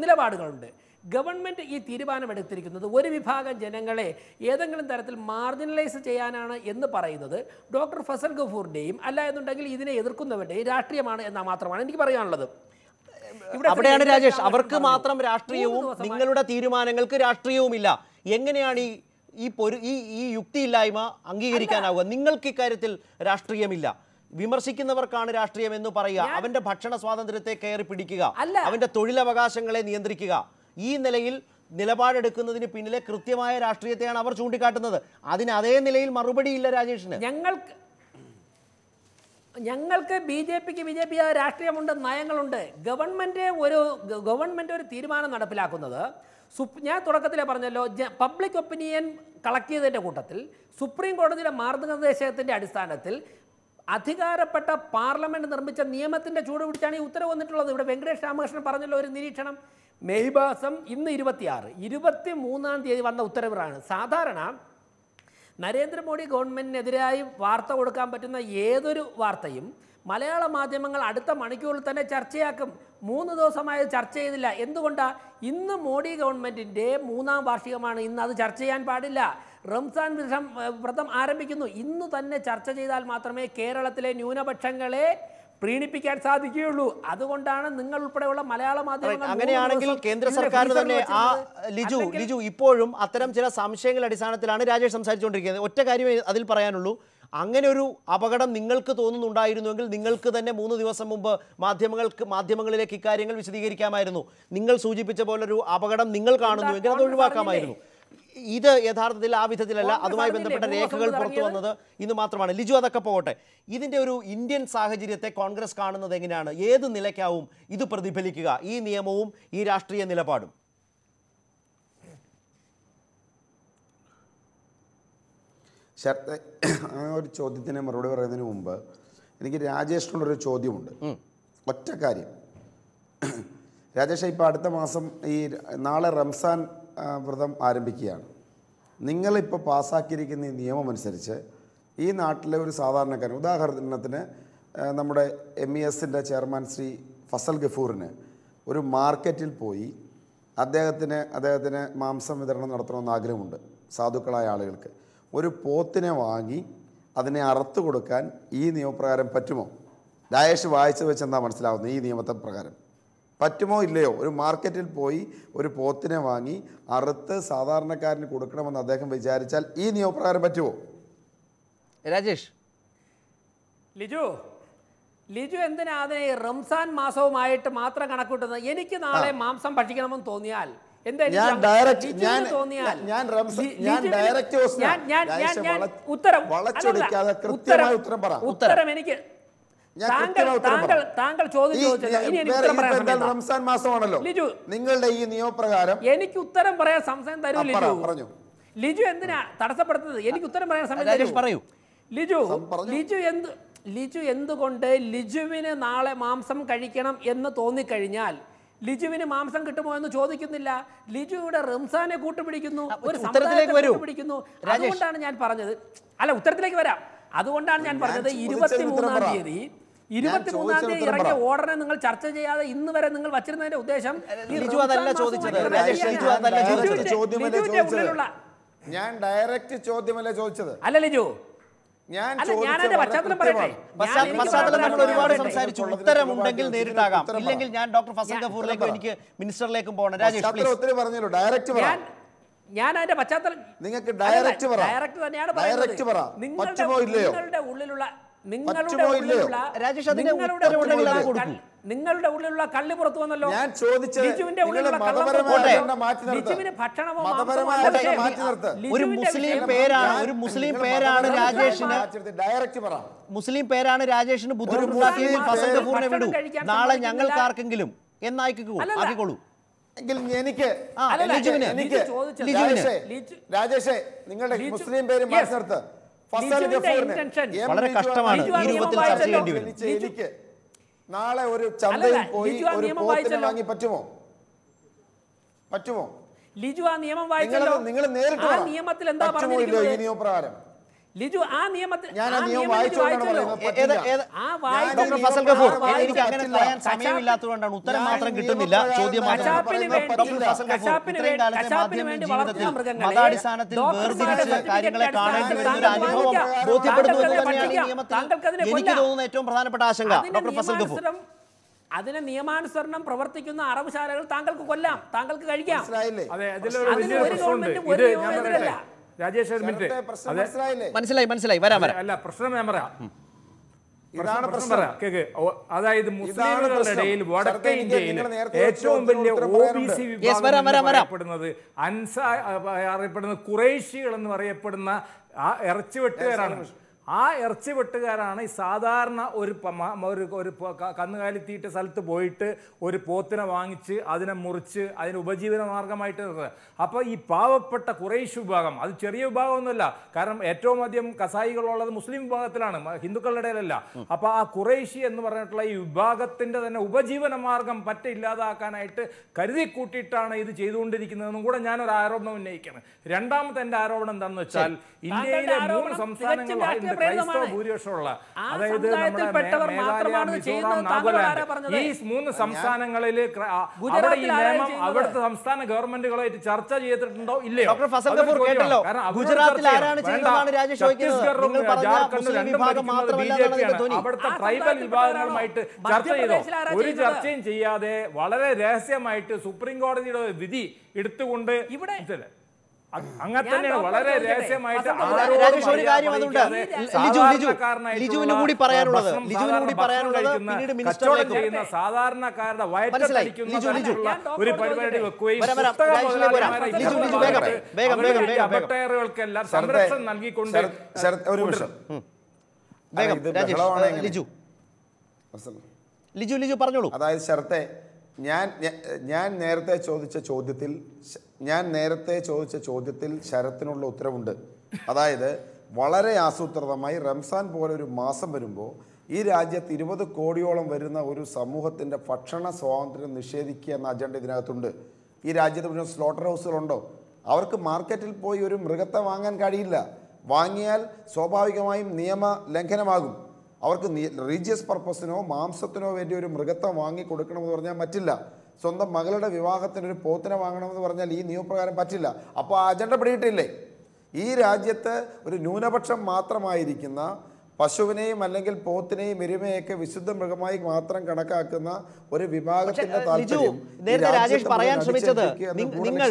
നിലപാടുകളുണ്ട്. ഗവൺമെൻറ് ഈ തീരുമാനമെടുത്തിരിക്കുന്നത് ഒരു വിഭാഗം ജനങ്ങളെ ഏതെങ്കിലും തരത്തിൽ മാർജിനലൈസ് ചെയ്യാനാണ് എന്ന് പറയുന്നത് ഡോക്ടർ ഫസൽ ഗഫൂറിൻ്റെയും അല്ല എന്നുണ്ടെങ്കിൽ ഇതിനെ എതിർക്കുന്നവരുടെയും രാഷ്ട്രീയമാണ് എന്ന് മാത്രമാണ് എനിക്ക് പറയാനുള്ളത്. അവിടെയാണ് രാജേഷ്, അവർക്ക് മാത്രം രാഷ്ട്രീയവും നിങ്ങളുടെ തീരുമാനങ്ങൾക്ക് രാഷ്ട്രീയവുമില്ല. എങ്ങനെയാണ് ഈ യുക്തിയില്ലായ്മ അംഗീകരിക്കാനാവുക? നിങ്ങൾക്ക് ഇക്കാര്യത്തിൽ രാഷ്ട്രീയമില്ല, വിമർശിക്കുന്നവർക്കാണ് രാഷ്ട്രീയം എന്ന് പറയുക, അവന്റെ ഭക്ഷണ സ്വാതന്ത്ര്യത്തെ കയറി പിടിക്കുക, അവന്റെ തൊഴിലവകാശങ്ങളെ നിയന്ത്രിക്കുക, ഈ നിലയിൽ നിലപാടെടുക്കുന്നതിന് പിന്നിലെ കൃത്യമായ രാഷ്ട്രീയത്തെയാണ് അവർ ചൂണ്ടിക്കാട്ടുന്നത്. അതിന് അതേ നിലയിൽ മറുപടിയില്ല രാജേഷിന്. ഞങ്ങൾക്ക് ബി ജെ പി രാഷ്ട്രീയമുണ്ട്, നയങ്ങളുണ്ട്. ഗവൺമെൻറ് ഒരു തീരുമാനം നടപ്പിലാക്കുന്നത്, ഞാൻ തുടക്കത്തിലേ പറഞ്ഞല്ലോ, പബ്ലിക് ഒപ്പീനിയൻ കളക്ട് ചെയ്തതിൻ്റെ കൂട്ടത്തിൽ സുപ്രീം കോടതിയുടെ മാർഗനിർദ്ദേശത്തിൻ്റെ അടിസ്ഥാനത്തിൽ അധികാരപ്പെട്ട പാർലമെൻറ്റ് നിർമ്മിച്ച നിയമത്തിൻ്റെ ചൂട് പിടിച്ചാണ് ഈ ഉത്തരവ് വന്നിട്ടുള്ളത്. ഇവിടെ വെങ്കടേഷ് രാമകൃഷ്ണൻ പറഞ്ഞല്ലോ ഒരു നിരീക്ഷണം. മെയ് മാസം ഇന്ന് 26, 23-ാം തീയതി വന്ന ഉത്തരവാണ്. സാധാരണ നരേന്ദ്രമോദി ഗവൺമെൻറ്റിനെതിരായി വാർത്ത കൊടുക്കാൻ പറ്റുന്ന ഏതൊരു വാർത്തയും മലയാള മാധ്യമങ്ങൾ അടുത്ത മണിക്കൂറിൽ തന്നെ ചർച്ചയാക്കും. 3 ദിവസമായി ചർച്ച ചെയ്തില്ല. എന്തുകൊണ്ടാണ്? ഇന്ന് മോഡി ഗവൺമെൻറ്റിൻ്റെ 3-ാം വാർഷികമാണ്. ഇന്ന് അത് ചർച്ച ചെയ്യാൻ പാടില്ല. റംസാൻ വ്രതം ആരംഭിക്കുന്നു. ഇന്ന് തന്നെ ചർച്ച ചെയ്താൽ മാത്രമേ കേരളത്തിലെ ന്യൂനപക്ഷങ്ങളെ പ്രീണിപ്പിക്കാൻ സാധിക്കുകയുള്ളൂ. അതുകൊണ്ടാണ് നിങ്ങൾ ഉൾപ്പെടെയുള്ള മലയാള മാധ്യമങ്ങൾ അങ്ങനെയാണെങ്കിൽ കേന്ദ്ര സർക്കാരിന് തന്നെ ലിജു ഇപ്പോഴും അത്തരം ചില സംശയങ്ങളുടെ അടിസ്ഥാനത്തിലാണ് രാജേഷ് സംസാരിച്ചുകൊണ്ടിരിക്കുന്നത്. ഒറ്റ കാര്യമേ അതിൽ പറയാനുള്ളൂ, അങ്ങനെ ഒരു അപകടം നിങ്ങൾക്ക് തോന്നുന്നുണ്ടായിരുന്നുവെങ്കിൽ നിങ്ങൾക്ക് തന്നെ 3 ദിവസം മുമ്പ് മാധ്യമങ്ങളിലേക്ക് ഇക്കാര്യങ്ങൾ വിശദീകരിക്കാമായിരുന്നു. നിങ്ങൾ സൂചിപ്പിച്ച പോലൊരു അപകടം നിങ്ങൾ കാണുന്നുവെങ്കിൽ അത് ഒഴിവാക്കാമായിരുന്നു. ഇത് യഥാർത്ഥത്തിൽ ആ വിധത്തിലല്ല. അതുമായി ബന്ധപ്പെട്ട രേഖകൾ പുറത്തു വന്നത് ഇന്ന് മാത്രമാണ്. ലിജു അതൊക്കെ പോകട്ടെ, ഇതിൻ്റെ ഒരു ഇന്ത്യൻ സാഹചര്യത്തെ കോൺഗ്രസ് കാണുന്നത് എങ്ങനെയാണ്? ഏത് നിലയ്ക്കാവും ഇത് പ്രതിഫലിക്കുക, ഈ നിയമവും ഈ രാഷ്ട്രീയ നിലപാടും? ആ ഒരു ചോദ്യത്തിന് മറുപടി പറയുന്നതിന് മുമ്പ് എനിക്ക് രാജേഷിനോടൊരു ചോദ്യമുണ്ട്. ഒറ്റ കാര്യം, രാജേഷ്, ഇപ്പോൾ അടുത്ത മാസം നാളെ റംസാൻ വ്രതം ആരംഭിക്കുകയാണ്. നിങ്ങളിപ്പോൾ പാസ്സാക്കിയിരിക്കുന്ന ഈ നിയമം അനുസരിച്ച് ഈ നാട്ടിലെ ഒരു സാധാരണക്കാരൻ, ഉദാഹരണത്തിന് നമ്മുടെ MESൻ്റെ ചെയർമാൻ ശ്രീ ഫസൽ ഗഫൂറിന് ഒരു മാർക്കറ്റിൽ പോയി അദ്ദേഹത്തിന് മാംസം വിതരണം നടത്തണമെന്ന് ആഗ്രഹമുണ്ട്. സാധുക്കളായ ആളുകൾക്ക് ഒരു പോത്തിനെ വാങ്ങി അതിനെ അറുത്ത് കൊടുക്കാൻ ഈ നിയമപ്രകാരം പറ്റുമോ? രാജേഷ് വായിച്ചു വെച്ചെന്താ മനസ്സിലാവുന്നത്? ഈ നിയമത്തെ പ്രകാരം പറ്റുമോ ഇല്ലയോ? ഒരു മാർക്കറ്റിൽ പോയി ഒരു പോത്തിനെ വാങ്ങി അറുത്ത് സാധാരണക്കാരന് കൊടുക്കണമെന്ന് അദ്ദേഹം വിചാരിച്ചാൽ ഈ നിയമപ്രകാരം പറ്റുമോ? രാജേഷ്, ലിജു എന്തിനാ അതിനെ റംസാൻ മാസവുമായിട്ട് മാത്രം കണക്കൂട്ടുന്നത്? എനിക്ക് നാളെ മാംസം ഭക്ഷിക്കണമെന്ന് തോന്നിയാൽ ഉത്തരം എനിക്ക് താങ്കൾ റംസാൻ മാസമാണല്ലോ നിങ്ങളുടെ ഈ നിയമപ്രകാരം. എനിക്ക് ഉത്തരം പറയാൻ സമയം തരൂ ലിജു. ലിജു എന്തിനാ തടസ്സപ്പെടുത്തുന്നത്? എനിക്ക് ഉത്തരം പറയാൻ സമയം തരൂ. ലിജു എന്തുകൊണ്ട് ലിജുവിന് നാളെ മാംസം കഴിക്കണം എന്ന് തോന്നിക്കഴിഞ്ഞാൽ ലിജുവിന് മാംസം കിട്ടുമോ എന്ന് ചോദിക്കുന്നില്ല. ലിജുവിടെ റംസാനെ കൂട്ടുപിടിക്കുന്നു, ഒരു സമുദായത്തെ കൂട്ടുപിടിക്കുന്നു. അതുകൊണ്ടാണ് ഞാൻ പറഞ്ഞത്. അല്ല, ഉത്തരത്തിലേക്ക് വരാം. അതുകൊണ്ടാണ് ഞാൻ പറഞ്ഞത് 23-ാം തീയതി ഇറങ്ങിയ ഓർഡറിനെ നിങ്ങൾ ചർച്ച ചെയ്യാതെ ഇന്ന് വരെ നിങ്ങൾ വച്ചിരുന്നതിന്റെ ഉദ്ദേശം ഞാൻ ഡയറക്റ്റ് ചോദ്യമല്ലേ ചോദിച്ചത്. അല്ല ലിജു, ഞാനതിന്റെ പശ്ചാത്തലം പറയട്ടെ. നമ്മൾ ഒരുപാട് സംസാരിച്ചു. ഉത്തരമുണ്ടെങ്കിൽ നേരിട്ടാകാം, ഇല്ലെങ്കിൽ ഞാൻ ഡോക്ടർ ഫസൽ ഗഫൂറിലേക്കും എനിക്ക് മിനിസ്റ്ററിലേക്കും പോകണം. രാജേഷ് ഒത്തിരി പറഞ്ഞല്ലോ, ഡയറക്റ്റ് പറ. ഞാൻ അതിന്റെ പശ്ചാത്തലം നിങ്ങൾക്ക് ഡയറക്റ്റ് തന്നെയാണ് നിങ്ങളുടെ ഉള്ളിലുള്ള കള്ളി പുറത്തു വന്നല്ലോ. ലിജുവിന്റെ ഉള്ളിലുള്ള ഭക്ഷണമോ ഒരു മുസ്ലിം പേരാണ് രാജേഷിന്. മുസ്ലിം പേരാണ് രാജേഷിന് ബുദ്ധിമുട്ടുണ്ടാക്കിയെങ്കിൽ ഫസൽ ഗഫൂറിനെ വിടൂ. നാളെ ഞങ്ങൾക്കാർക്കെങ്കിലും ആക്കിക്കോളൂ. എനിക്ക് രാജേഷേ, നിങ്ങളുടെ മുസ്ലിം പേര് മാറ്റി നിർത്ത്. വളരെ കഷ്ടമാണ് ഈ രൂപത്തിൽ ചർച്ച ചെയ്യേണ്ടി വരും. എനിക്ക് നാളെ ഒരു ചന്തയിൽ പോയി ഒരു പോത്തിനെ വാങ്ങി പറ്റുമോ? ലിജു ആ നിയമം വായിച്ചല്ലോ. നിങ്ങൾ നേരിട്ട് ആ നിയമത്തിൽ എന്താ പറഞ്ഞിരിക്കുന്നത്? ഈ നിയമപ്രകാരം ലിജു ആ നിയമത്തിൽ ഡോക്ടർ ഫസൽ ഗഫൂർ, എനിക്ക് അങ്ങനെ പറയാൻ സമയമില്ലാത്തതുകൊണ്ടാണ് ഉത്തരം മാത്രം കിട്ടുന്നില്ല. ചോദ്യം മതാടിസ്ഥാനത്തിൽ വേർതിരിച്ച് കാര്യങ്ങളെ കാണേണ്ടി വരുന്ന ഒരു അനുഭവം ബോധ്യപ്പെടുന്നു എന്ന് തന്നെയാണ് ഈ നിയമത്തിൽ എനിക്ക് തോന്നുന്ന ഏറ്റവും പ്രധാനപ്പെട്ട ആശങ്ക. ഡോക്ടർ ഫസൽ ഗഫൂർ, അതിനെ നിയമാനുസരണം പ്രവർത്തിക്കുന്ന അറവുശാലകൾ താങ്കൾക്ക് കൊല്ലാം, താങ്കൾക്ക് കഴിക്കാം. മനസ്സിലായി. വരാം. അല്ല, പ്രശ്നം ഞാൻ പറയാം. അതായത് മുസ്ലിമുകളുടെ ഇടയിൽ വടക്കേ ഇന്ത്യയിൽ ഏറ്റവും വലിയ OBC വിഭാഗം അറിയപ്പെടുന്നത് ഖുറൈശികൾ എന്ന് പറയപ്പെടുന്ന ആ ഇറച്ചിവെട്ടുകാരാണ്. ആ ഇറച്ചിവെട്ടുകാരാണ് ഈ സാധാരണ ഒരു കന്നുകാലി തീറ്റ സ്ഥലത്ത് പോയിട്ട് ഒരു പോത്തിനെ വാങ്ങിച്ച് അതിനെ മുറിച്ച് അതിന് ഉപജീവന മാർഗമായിട്ട് നിർത്തുന്നത്. അപ്പോൾ ഈ പാവപ്പെട്ട ഖുറൈശ് വിഭാഗം, അത് ചെറിയ വിഭാഗമൊന്നുമല്ല, കാരണം ഏറ്റവും അധികം കസായികളുള്ളത് മുസ്ലിം വിഭാഗത്തിലാണ്, ഹിന്ദുക്കളുടെ ഇടയിലല്ല. അപ്പോൾ ആ ഖുറൈശി എന്ന് പറഞ്ഞിട്ടുള്ള ഈ വിഭാഗത്തിൻ്റെ തന്നെ ഉപജീവന മാർഗം ഇല്ലാതാക്കാനായിട്ട് കരുതി കൂട്ടിയിട്ടാണ് ഇത് ചെയ്തുകൊണ്ടിരിക്കുന്നതെന്നും കൂടെ ഞാനൊരു ആരോപണം ഉന്നയിക്കുകയാണ്. രണ്ടാമത്തെ എൻ്റെ ആരോപണം എന്താണെന്ന് വെച്ചാൽ, ഇന്ത്യയിലെ 3 സംസ്ഥാനങ്ങളിലായിട്ട് ക്രൈസ്തവ ഭൂരിപക്ഷമുള്ള, അതായത് നമ്മുടെ മേഘാലയ, മിസോറാം, നാഗാലാൻഡ്, ഈ 3 സംസ്ഥാനങ്ങളിൽ അവിടെ ഈ നിയമം അവിടുത്തെ സംസ്ഥാന ഗവൺമെന്റുകളായിട്ട് ചർച്ച ചെയ്തിട്ടുണ്ടോ ഇല്ലയോ? അവിടുത്തെ ട്രൈബൽ വിഭാഗങ്ങളുമായിട്ട് ചർച്ച ചെയ്തോ? ഒരു ചർച്ചയും ചെയ്യാതെ വളരെ രഹസ്യമായിട്ട് സുപ്രീം കോടതിയുടെ വിധി എടുത്തുകൊണ്ട് ഇവിടെ അങ്ങനെ തന്നെയാണ് വളരെ രഹസ്യമായിട്ട് കച്ചവടം ചെയ്യുന്ന സാധാരണക്കാരുടെ വയറ്റടിക്കുന്ന ഒരു പരിപാടി വെക്കുകയും അബട്ടയറുകൾക്കെല്ലാം സംരക്ഷണം നൽകിക്കൊണ്ട് അതായത് ശരത്തെ, ഞാൻ നേരത്തെ ചോദിച്ച ചോദ്യത്തിൽ ശരത്തിനുള്ള ഉത്തരവുണ്ട്. അതായത് വളരെ ആസൂത്രിതമായി റംസാൻ പോലെ ഒരു മാസം വരുമ്പോൾ ഈ രാജ്യത്ത് 20 കോടിയോളം വരുന്ന ഒരു സമൂഹത്തിൻ്റെ ഭക്ഷണ സ്വാതന്ത്ര്യം നിഷേധിക്കുക എന്ന അജണ്ട ഇതിനകത്തുണ്ട്. ഈ രാജ്യത്ത് മുഴുവൻ സ്ലോട്ടർ ഹൗസുകളുണ്ടോ? അവർക്ക് മാർക്കറ്റിൽ പോയി ഒരു മൃഗത്തെ വാങ്ങാൻ കഴിയില്ല. വാങ്ങിയാൽ സ്വാഭാവികമായും നിയമ ലംഘനമാകും. അവർക്ക് റിലീജിയസ് പർപ്പസിനോ മാംസത്തിനോ വേണ്ടി ഒരു മൃഗത്തെ വാങ്ങി കൊടുക്കണമെന്ന് പറഞ്ഞാൽ പറ്റില്ല. സ്വന്തം മകളുടെ വിവാഹത്തിന് ഒരു പോത്തിനെ വാങ്ങണമെന്ന് പറഞ്ഞാൽ ഈ നിയമപ്രകാരം പറ്റില്ല. അപ്പോൾ ആ അജണ്ട പിടിയിട്ടില്ലേ? ഈ രാജ്യത്ത് ഒരു ന്യൂനപക്ഷം മാത്രമായിരിക്കുന്ന പശുവിനെയും അല്ലെങ്കിൽ പോത്തിനെയും എരുമയൊക്കെ വിശുദ്ധ മൃഗമായി മാത്രം കണക്കാക്കുന്ന ഒരു വിഭാഗത്തിന്റെ നേരത്തെ രാജേഷ് പറയാൻ ശ്രമിച്ചത്, നിങ്ങൾ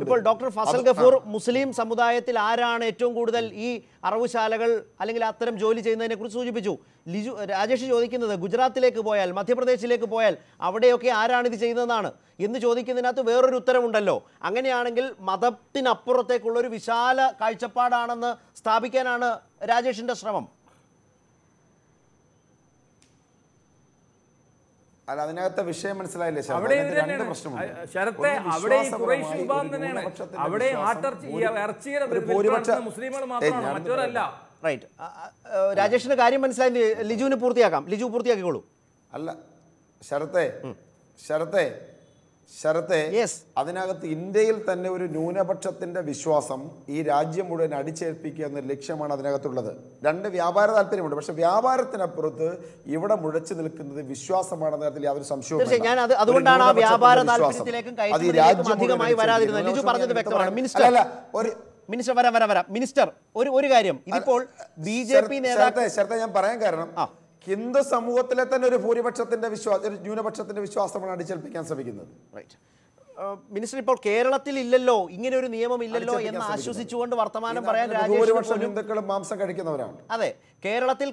ഇപ്പോൾ ഡോക്ടർ ഫസൽ ഗഫൂർ മുസ്ലിം സമുദായത്തിൽ ആരാണ് ഏറ്റവും കൂടുതൽ ഈ അറവുശാലകൾ അല്ലെങ്കിൽ അത്തരം ജോലി ചെയ്യുന്നതിനെ കുറിച്ച് സൂചിപ്പിച്ചു. രാജേഷ് ചോദിക്കുന്നത് ഗുജറാത്തിലേക്ക് പോയാൽ, മധ്യപ്രദേശിലേക്ക് പോയാൽ അവിടെയൊക്കെ ആരാണ് ഇത് ചെയ്യുന്നതെന്നാണ്. എന്ന് ചോദിക്കുന്നതിനകത്ത് വേറൊരു ഉത്തരവുണ്ടല്ലോ. അങ്ങനെയാണെങ്കിൽ മതത്തിനപ്പുറത്തേക്കുള്ള ഒരു വിശാല കാഴ്ചപ്പാടാണെന്ന് സ്ഥാപിക്കാനാണ് രാജേഷിന്റെ ശ്രമം. അല്ല, അതിനകത്തെ വിഷയം മനസ്സിലായില്ലേ? രാജേഷിന്റെ കാര്യം മനസ്സിലായി. ലിജുവിന് പൂർത്തിയാക്കാം. ലിജു പൂർത്തിയാക്കിക്കോളൂ. അല്ല ശരത്തെ, അതിനകത്ത് ഇന്ത്യയിൽ തന്നെ ഒരു ന്യൂനപക്ഷത്തിന്റെ വിശ്വാസം ഈ രാജ്യം മുഴുവൻ അടിച്ചേൽപ്പിക്കുക എന്ന ലക്ഷ്യമാണ് അതിനകത്തുള്ളത്. 2 വ്യാപാര താല്പര്യമുണ്ട്. പക്ഷെ വ്യാപാരത്തിനപ്പുറത്ത് ഇവിടെ മുഴച്ചു നിൽക്കുന്നത് വിശ്വാസമാണെന്ന കാര്യത്തിൽ യാതൊരു സംശയവും. അതുകൊണ്ടാണ് ആ വ്യാപാര താല്പര്യത്തിലേക്കും അധികമായി വരാതിരുന്നത്. ലിജു പറഞ്ഞത് വ്യക്തമാണ്. മിനിസ്റ്റർ ഒരു കാര്യം, ഇതിപ്പോൾ BJP നേതാക്കൾ ഞാൻ പറയാൻ കാരണം ഹിന്ദു സമൂഹത്തിലെ തന്നെ ഒരു ഭൂരിപക്ഷത്തിന്റെ വിശ്വാസം, ഒരു ന്യൂനപക്ഷത്തിന്റെ വിശ്വാസമാണ് അടിച്ചേൽപ്പിക്കാൻ ശ്രമിക്കുന്നത്. മിനിസ്റ്റർ, ഇപ്പോൾ കേരളത്തിൽ ഇല്ലല്ലോ, ഇങ്ങനെ ഒരു നിയമം ഇല്ലല്ലോ എന്ന് ആശ്വസിച്ചുകൊണ്ട് വർത്തമാനം പറയാൻ ഹിന്ദുക്കളും മാംസം കഴിക്കുന്നവരാണ്. അതെ, കേരളത്തിൽ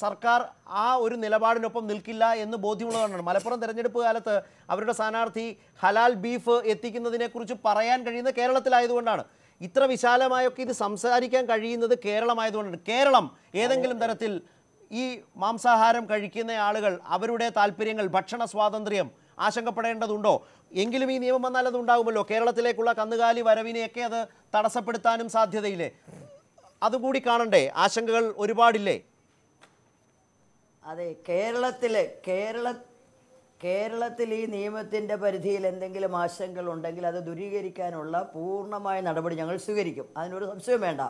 സർക്കാർ ആ ഒരു നിലപാടിനൊപ്പം നിൽക്കില്ല എന്ന് ബോധ്യമുള്ളതാണ്. മലപ്പുറം തെരഞ്ഞെടുപ്പ് കാലത്ത് അവരുടെ സ്ഥാനാർത്ഥി ഹലാൽ ബീഫ് എത്തിക്കുന്നതിനെ കുറിച്ച് പറയാൻ കഴിയുന്നത് കേരളത്തിലായതുകൊണ്ടാണ്. ഇത്ര വിശാലമായൊക്കെ ഇത് സംസാരിക്കാൻ കഴിയുന്നത് കേരളമായതുകൊണ്ടാണ്. കേരളം ഏതെങ്കിലും തരത്തിൽ ഈ മാംസാഹാരം കഴിക്കുന്ന ആളുകൾ അവരുടെ താല്പര്യങ്ങൾ, ഭക്ഷണ സ്വാതന്ത്ര്യം ആശങ്കപ്പെടേണ്ടതുണ്ടോ? എങ്കിലും ഈ നിയമം വന്നാൽ അത് ഉണ്ടാകുമല്ലോ. കേരളത്തിലേക്കുള്ള കന്നുകാലി വരവിനെയൊക്കെ അത് തടസ്സപ്പെടുത്താനും സാധ്യതയില്ലേ? അതുകൂടി കാണണ്ടേ? ആശങ്കകൾ ഒരുപാടില്ലേ? അതെ, കേരളത്തിൽ ഈ നിയമത്തിൻ്റെ പരിധിയിൽ എന്തെങ്കിലും ആശങ്കകൾ ഉണ്ടെങ്കിൽ അത് ദൂരീകരിക്കാനുള്ള പൂർണ്ണമായ നടപടി ഞങ്ങൾ സ്വീകരിക്കും. അതിനൊരു സംശയം വേണ്ട.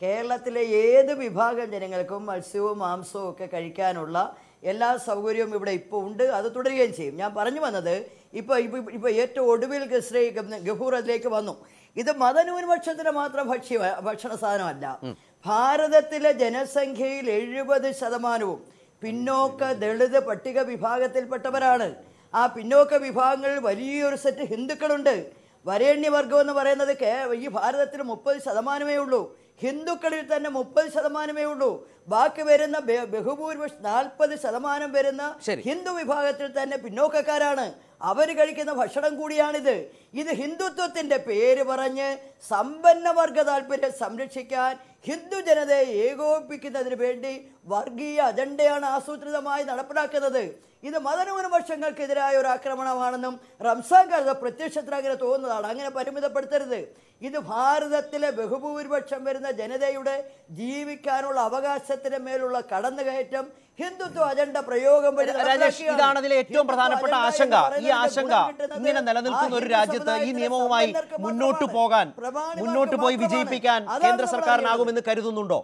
കേരളത്തിലെ ഏത് വിഭാഗം ജനങ്ങൾക്കും മത്സ്യവും മാംസവും ഒക്കെ കഴിക്കാനുള്ള എല്ലാ സൗകര്യവും ഇവിടെ ഇപ്പോൾ ഉണ്ട്. അത് തുടരുകയും ചെയ്യും. ഞാൻ പറഞ്ഞു വന്നത് ഇപ്പോൾ ഏറ്റവും ഒടുവിൽ ഗഫൂർ അതിലേക്ക് വന്നു. ഇത് മതന്യൂനപക്ഷത്തിന് മാത്രം ഭക്ഷണ സാധനമല്ല. ഭാരതത്തിലെ ജനസംഖ്യയിൽ 70% പിന്നോക്ക ദളിത് പട്ടിക വിഭാഗത്തിൽപ്പെട്ടവരാണ്. ആ പിന്നോക്ക വിഭാഗങ്ങളിൽ വലിയൊരു സെറ്റ് ഹിന്ദുക്കളുണ്ട്. വരേണ്യവർഗം എന്ന് പറയുന്നത് ഈ ഭാരതത്തിൽ 30% ഉള്ളൂ. ഹിന്ദുക്കളിൽ തന്നെ 30% ഉള്ളൂ. ബാക്കി വരുന്ന ബഹുഭൂരിപക്ഷം 40% വരുന്ന ഹിന്ദു വിഭാഗത്തിൽ തന്നെ പിന്നോക്കക്കാരാണ്. അവർ കഴിക്കുന്ന ഭക്ഷണം കൂടിയാണിത്. ഇത് ഹിന്ദുത്വത്തിൻ്റെ പേര് പറഞ്ഞ് സമ്പന്നവർഗ താല്പര്യം സംരക്ഷിക്കാൻ ഹിന്ദു ജനതയെ ഏകോപിപ്പിക്കുന്നതിന് വേണ്ടി വർഗീയ അജണ്ടയാണ് ആസൂത്രിതമായി നടപ്പിലാക്കുന്നത്. ഇത് മതന്യൂനപക്ഷങ്ങൾക്കെതിരായ ഒരു ആക്രമണമാണെന്നും റംസാൻ കാലത്ത് പ്രത്യക്ഷത്തിൽ അങ്ങനെ തോന്നുന്നതാണ്. അങ്ങനെ പരിമിതപ്പെടുത്തരുത്. ഇത് ഭാരതത്തിലെ ബഹുഭൂരിപക്ഷം വരുന്ന ജനതയുടെ ജീവിക്കാനുള്ള അവകാശത്തിന് മേലുള്ള കടന്നുകയറ്റം ഹിന്ദുത്വ അജണ്ട പ്രയോഗം വഴി ഇതാണ് അതിലെ ഏറ്റവും പ്രധാനപ്പെട്ട ആശങ്ക. ഈ ആശങ്ക ഇങ്ങനെ നിലനിൽക്കുന്ന ഒരു രാജ്യത്ത് ഈ നിയമവുമായി മുന്നോട്ട് പോയി വിജയിപ്പിക്കാൻ കേന്ദ്ര സർക്കാരിനാകുമെന്ന് കരുതുന്നുണ്ടോ?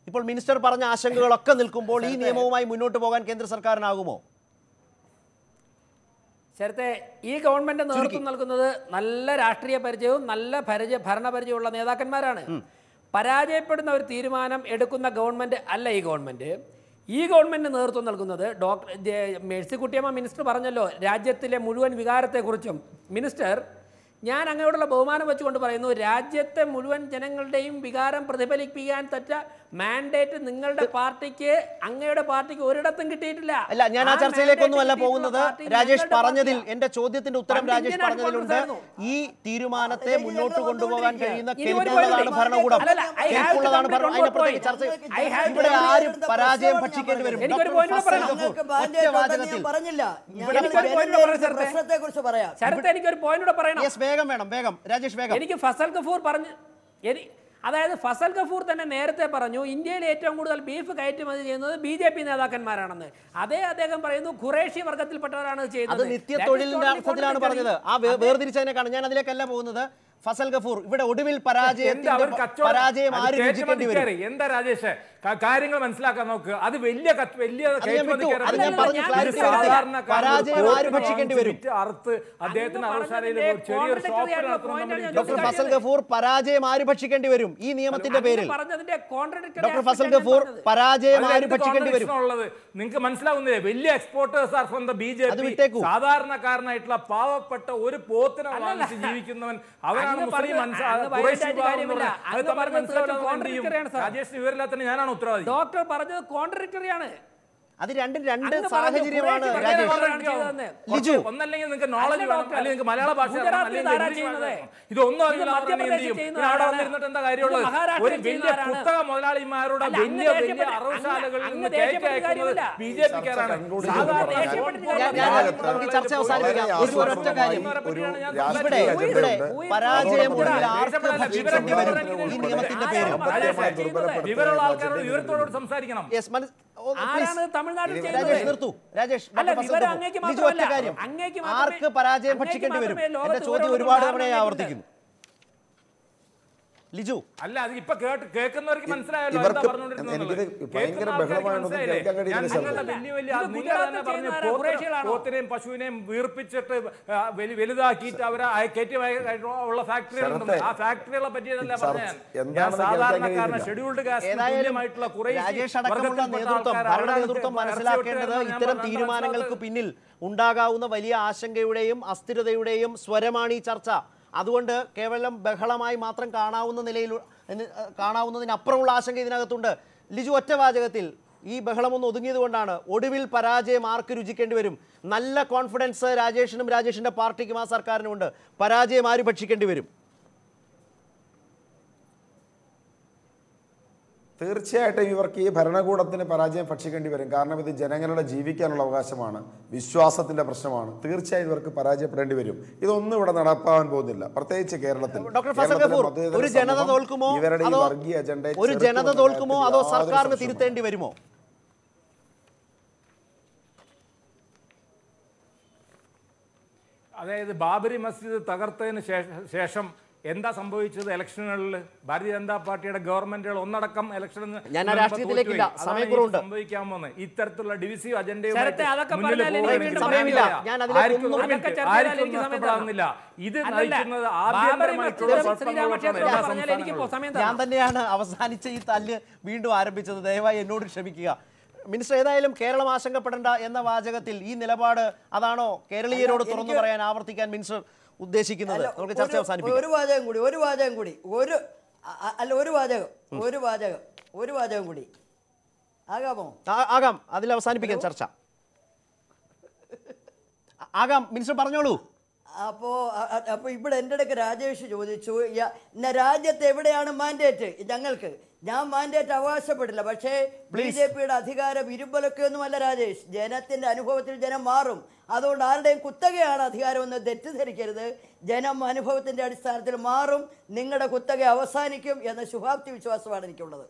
ഇപ്പോൾ മിനിസ്റ്റർ പറഞ്ഞ ആശങ്കകളൊക്കെ നിൽക്കുമ്പോൾ ഈ നിയമവുമായി മുന്നോട്ട് പോകാൻ കേന്ദ്ര സർക്കാരിനാകുമോ? ശരത്തെ, ഈ ഗവൺമെന്റ് നേതൃത്വം നൽകുന്നത് നല്ല രാഷ്ട്രീയ പരിചയവും നല്ല ഭരണപരിചയമുള്ള നേതാക്കന്മാരാണ്. പരാജയപ്പെടുന്ന ഒരു തീരുമാനം എടുക്കുന്ന ഗവൺമെന്റ് അല്ല ഈ ഗവൺമെന്റ്. ഈ ഗവൺമെന്റിന് നേതൃത്വം നൽകുന്നത് ഡോക്ടർ മേഴ്സിക്കുട്ടിയമ്മ മിനിസ്റ്റർ പറഞ്ഞല്ലോ രാജ്യത്തിലെ മുഴുവൻ വികാരത്തെക്കുറിച്ചും. മിനിസ്റ്റർ, ഞാൻ അങ്ങയോടുള്ള ബഹുമാനം വെച്ചുകൊണ്ട് പറയുന്നു, രാജ്യത്തെ മുഴുവൻ ജനങ്ങളുടെയും വികാരം പ്രതിഫലിപ്പിക്കാൻ തറ്റ മാൻഡേറ്റ് നിങ്ങളുടെ പാർട്ടിക്ക്, അങ്ങയുടെ പാർട്ടിക്ക് ഒരിടത്തും കിട്ടിയിട്ടില്ല. അല്ല, ഞാൻ ആ ചർച്ചയിലേക്കൊന്നുമല്ല പോകുന്നത്. രാജേഷ് പറഞ്ഞതിൽ, എന്റെ ചോദ്യത്തിന്റെ ഉത്തരം രാജേഷ് പറഞ്ഞതിലുണ്ട്. ഈ തീരുമാനത്തെ മുന്നോട്ട് കൊണ്ടുപോകാൻ കഴിയുന്ന കെൽപ്പുള്ളതാണ് ഭരണകൂടം, കെൽപ്പുള്ളതാണ് ഇവിടെ ആരും പരാജയം ഭക്ഷിക്കേണ്ടി വരും. എനിക്കൊരു പോയിന്റ് പറയണം. വേഗം രാജേഷ് വേഗം. എനിക്ക് ഫസൽ ഗഫൂർ പറഞ്ഞു, അതായത് ഫസൽ ഗഫൂർ തന്നെ നേരത്തെ പറഞ്ഞു ഇന്ത്യയിൽ ഏറ്റവും കൂടുതൽ ബീഫ് കയറ്റുമതി ചെയ്യുന്നത് BJP നേതാക്കന്മാരാണെന്ന്. അദ്ദേഹം പറയുന്നു ഖുറേഷി വർഗത്തിൽപ്പെട്ടവരാണ് ചെയ്യുന്നത്. അത് നിത്യ തൊഴിലിന്റെ അർത്ഥത്തിലാണ് പറഞ്ഞത്. ആ വേർതിരിച്ചതിനെ കാണാം. ഞാൻ അതിലേക്കല്ല പോകുന്നത്. ഫസൽ ഗഫൂർ, ഇവിടെ ഒടുവിൽ പരാജയം ആര് രുചിക്കേണ്ടി വരും? എന്താ രാജേഷ്, കാര്യങ്ങൾ മനസ്സിലാക്കാൻ നോക്ക്. അത് വലിയ പരാജയം ആര് ഭക്ഷിക്കേണ്ടി വരും? അദ്ദേഹത്തിന് ചെറിയൊരു ഡോക്ടർ ഫസൽ ഗഫൂർ, പരാജയം ആര് ഭക്ഷിക്കേണ്ടി വരും ഈ നിയമത്തിന്റെ പേരിൽ? ഡോക്ടർ ഫസൽ ഗഫൂർ, പരാജയം ആര് ഭക്ഷിക്കേണ്ടി വരും? നിങ്ങൾക്ക് മനസ്സിലാവുന്നില്ലേ? വലിയ exporters are from the BJP. സാധാരണക്കാരനായിട്ടുള്ള പാവപ്പെട്ട ഒരു പോത്തിനെ വാങ്ങിച്ച് ജീവിക്കുന്നവൻ അവരാണ് മുസ്ലിം. രാജേഷ് വിവരമില്ലാത്തതിന് ഞാനാണ് ഉത്തരവാദി. ഡോക്ടർ പറഞ്ഞത് കോൺട്രഡിക്ടറിയാണ്. അത് രണ്ട് സാഹചര്യമാണ് ലിജു. ഒന്നല്ലെങ്കിൽ നിങ്ങൾക്ക് നോളജ് വേണം, അല്ലെങ്കിൽ നിങ്ങൾക്ക് മലയാള ഭാഷ ഇതൊന്നും എന്താ കാര്യമുള്ളത്? ഒരു വലിയ കുത്തക മുതലാളിമാരുടെ വലിയ അറവുശാലകളിൽ നിന്ന് BJP-ക്കാരാണ്. ചർച്ച അവസാനിപ്പിക്കാം. ഒരൊറ്റ കാര്യം, പരാജയം ഈ നിയമത്തിന്റെ പേരിൽ വിവരമുള്ള ആൾക്കാരോട് വിവരത്തോട് സംസാരിക്കണം. ആർക്ക് പരാജയം ഭക്ഷിക്കേണ്ടി വരും? എന്റെ ചോദ്യം ഒരുപാട് തവണയായി ആവർത്തിക്കുന്നു. ലിജു, അല്ല, അത് ഇപ്പൊ കേൾക്കുന്നവർക്ക് മനസ്സിലായല്ലോ. പോത്തിനെയും പശുവിനെയും വീർപ്പിച്ചിട്ട് വലുതാക്കിയിട്ട് അവരെ ഉള്ള ഫാക്ടറികളുണ്ട്. ആ ഫാക്ടറികളെ പറ്റിയതല്ല പറഞ്ഞാൽ സാധാരണക്കാരനെ ഷെഡ്യൂൾഡ് കാസ്റ്റുമായിട്ടുള്ള നേതൃത്വം മനസ്സിലാക്കേണ്ടത് ഇത്തരം തീരുമാനങ്ങൾക്ക് പിന്നിൽ ഉണ്ടാകാവുന്ന വലിയ ആശങ്കയുടെയും അസ്ഥിരതയുടെയും സ്വരമാണ് ഈ ചർച്ച. അതുകൊണ്ട് കേവലം ബഹളമായി മാത്രം കാണാവുന്നതിനപ്പുറമുള്ള ആശങ്ക ഇതിനകത്തുണ്ട്. ലിജു, ഒറ്റ വാചകത്തിൽ, ഈ ബഹളമൊന്ന് ഒതുങ്ങിയത് കൊണ്ടാണ് ഒടുവിൽ പരാജയം ആർക്ക് രുചിക്കേണ്ടി വരും? നല്ല കോൺഫിഡൻസ് രാജേഷിനും രാജേഷിന്റെ പാർട്ടിക്കും ആ സർക്കാരിനും ഉണ്ട്. പരാജയം ആര് ഭക്ഷിക്കേണ്ടി വരും? തീർച്ചയായിട്ടും ഇവർക്ക് ഈ ഭരണകൂടത്തിന് പരാജയം ഭക്ഷിക്കേണ്ടി വരും. കാരണം ഇത് ജനങ്ങളുടെ ജീവിക്കാനുള്ള അവകാശമാണ്, വിശ്വാസത്തിന്റെ പ്രശ്നമാണ്. തീർച്ചയായും ഇവർക്ക് പരാജയപ്പെടേണ്ടി വരും. ഇതൊന്നും ഇവിടെ നടപ്പാൻ പോകുന്നില്ല, പ്രത്യേകിച്ച് കേരളത്തിൽ. ഒരു ജനത തോൽക്കുമോ അതോ സർക്കാരിന് തിരുത്തേണ്ടി വരുമോ? അതായത് ബാബരി മസ്ജിദ് തകർത്തതിന് ശേഷം എന്താ സംഭവിച്ചത്? ഇലക്ഷനുകളിൽ ഭാരതീയ ജനതാ പാർട്ടിയുടെ ഗവൺമെന്റുകൾ ഒന്നടക്കം ഇലക്ഷനിൽ സംഭവിക്കാമെന്ന് ഇത്തരത്തിലുള്ള ഡിവിസീവ് അജണ്ടയുമായിട്ട് നഷ്ടപ്പെടാവുന്നില്ല. ഇത് നയിക്കുന്നത് ഞാൻ തന്നെയാണ് അവസാനിച്ച ഈ തല്ല് വീണ്ടും ആരംഭിച്ചത്. ദയവായി എന്നോട് ക്ഷമിക്കുക. മിനിസ്റ്റർ, ഏതായാലും കേരളം ആശങ്കപ്പെടേണ്ട എന്ന വാചകത്തിൽ ഈ നിലപാട് അതാണോ കേരളീയരോട് തുറന്നു പറയാൻ ആവർത്തിക്കാൻ മിനിസ്റ്റർ ഉദ്ദേശിക്കുന്നത്? നമുക്ക് ചർച്ച അവസാനിപ്പിക്കാം. ഒരു വാചകം കൂടി ആകാമോ? ആകാം. അതിൽ അവസാനിപ്പിക്കാം ചർച്ച. ആകാം, മിനിസ്റ്റർ പറഞ്ഞോളൂ. അപ്പോൾ ഇവിടെ എൻ്റെ ഇടയ്ക്ക് രാജേഷ് ചോദിച്ചു, രാജ്യത്ത് എവിടെയാണ് മാൻഡേറ്റ് ഞങ്ങൾക്ക്? ഞാൻ മാൻഡേറ്റ് അവകാശപ്പെടില്ല. പക്ഷേ BJP-യുടെ അധികാരം ഇരുമ്പലൊക്കെയൊന്നുമല്ല രാജേഷ്. ജനത്തിൻ്റെ അനുഭവത്തിൽ ജനം മാറും. അതുകൊണ്ട് ആരുടെയും കുത്തകയാണ് അധികാരമെന്ന് തെറ്റിദ്ധരിക്കരുത്. ജനം അനുഭവത്തിൻ്റെ അടിസ്ഥാനത്തിൽ മാറും. നിങ്ങളുടെ കുത്തക അവസാനിക്കും എന്ന ശുഭാപ്തി വിശ്വാസമാണ് എനിക്കുള്ളത്.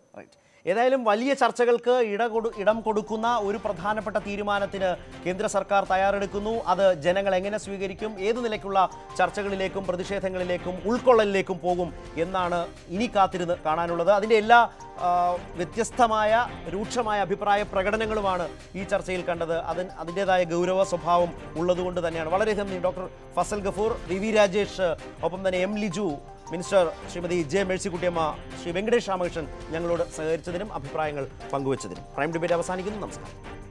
ഏതായാലും വലിയ ചർച്ചകൾക്ക് ഇടം കൊടുക്കുന്ന ഒരു പ്രധാനപ്പെട്ട തീരുമാനത്തിന് കേന്ദ്ര സർക്കാർ തയ്യാറെടുക്കുന്നു. അത് ജനങ്ങൾ എങ്ങനെ സ്വീകരിക്കും, ഏത് നിലയ്ക്കുള്ള ചർച്ചകളിലേക്കും പ്രതിഷേധങ്ങളിലേക്കും ഉൾക്കൊള്ളലിലേക്കും പോകും എന്നാണ് ഇനി കാത്തിരുന്ന് കാണാനുള്ളത്. അതിൻ്റെ എല്ലാ വ്യത്യസ്തമായ രൂക്ഷമായ അഭിപ്രായ പ്രകടനങ്ങളുമാണ് ഈ ചർച്ചയിൽ കണ്ടത്. അതിൻ്റെതായ ഗൗരവ സ്വഭാവം ഉള്ളതുകൊണ്ട് തന്നെയാണ്. വളരെയധികം ഡോക്ടർ ഫസൽ ഗഫൂർ, വി രാജേഷ്, ഒപ്പം തന്നെ M Liju, minister Shrimati J Mercykuttyamma, Shri Venkatesh Ramakrishnan ഞങ്ങളോട് സഹകരിച്ചതിനും അഭിപ്രായങ്ങൾ പങ്കുവച്ചതിനും. പ്രൈം ഡിബേറ്റ് അവസാനിക്കുന്നു. നമസ്കാരം.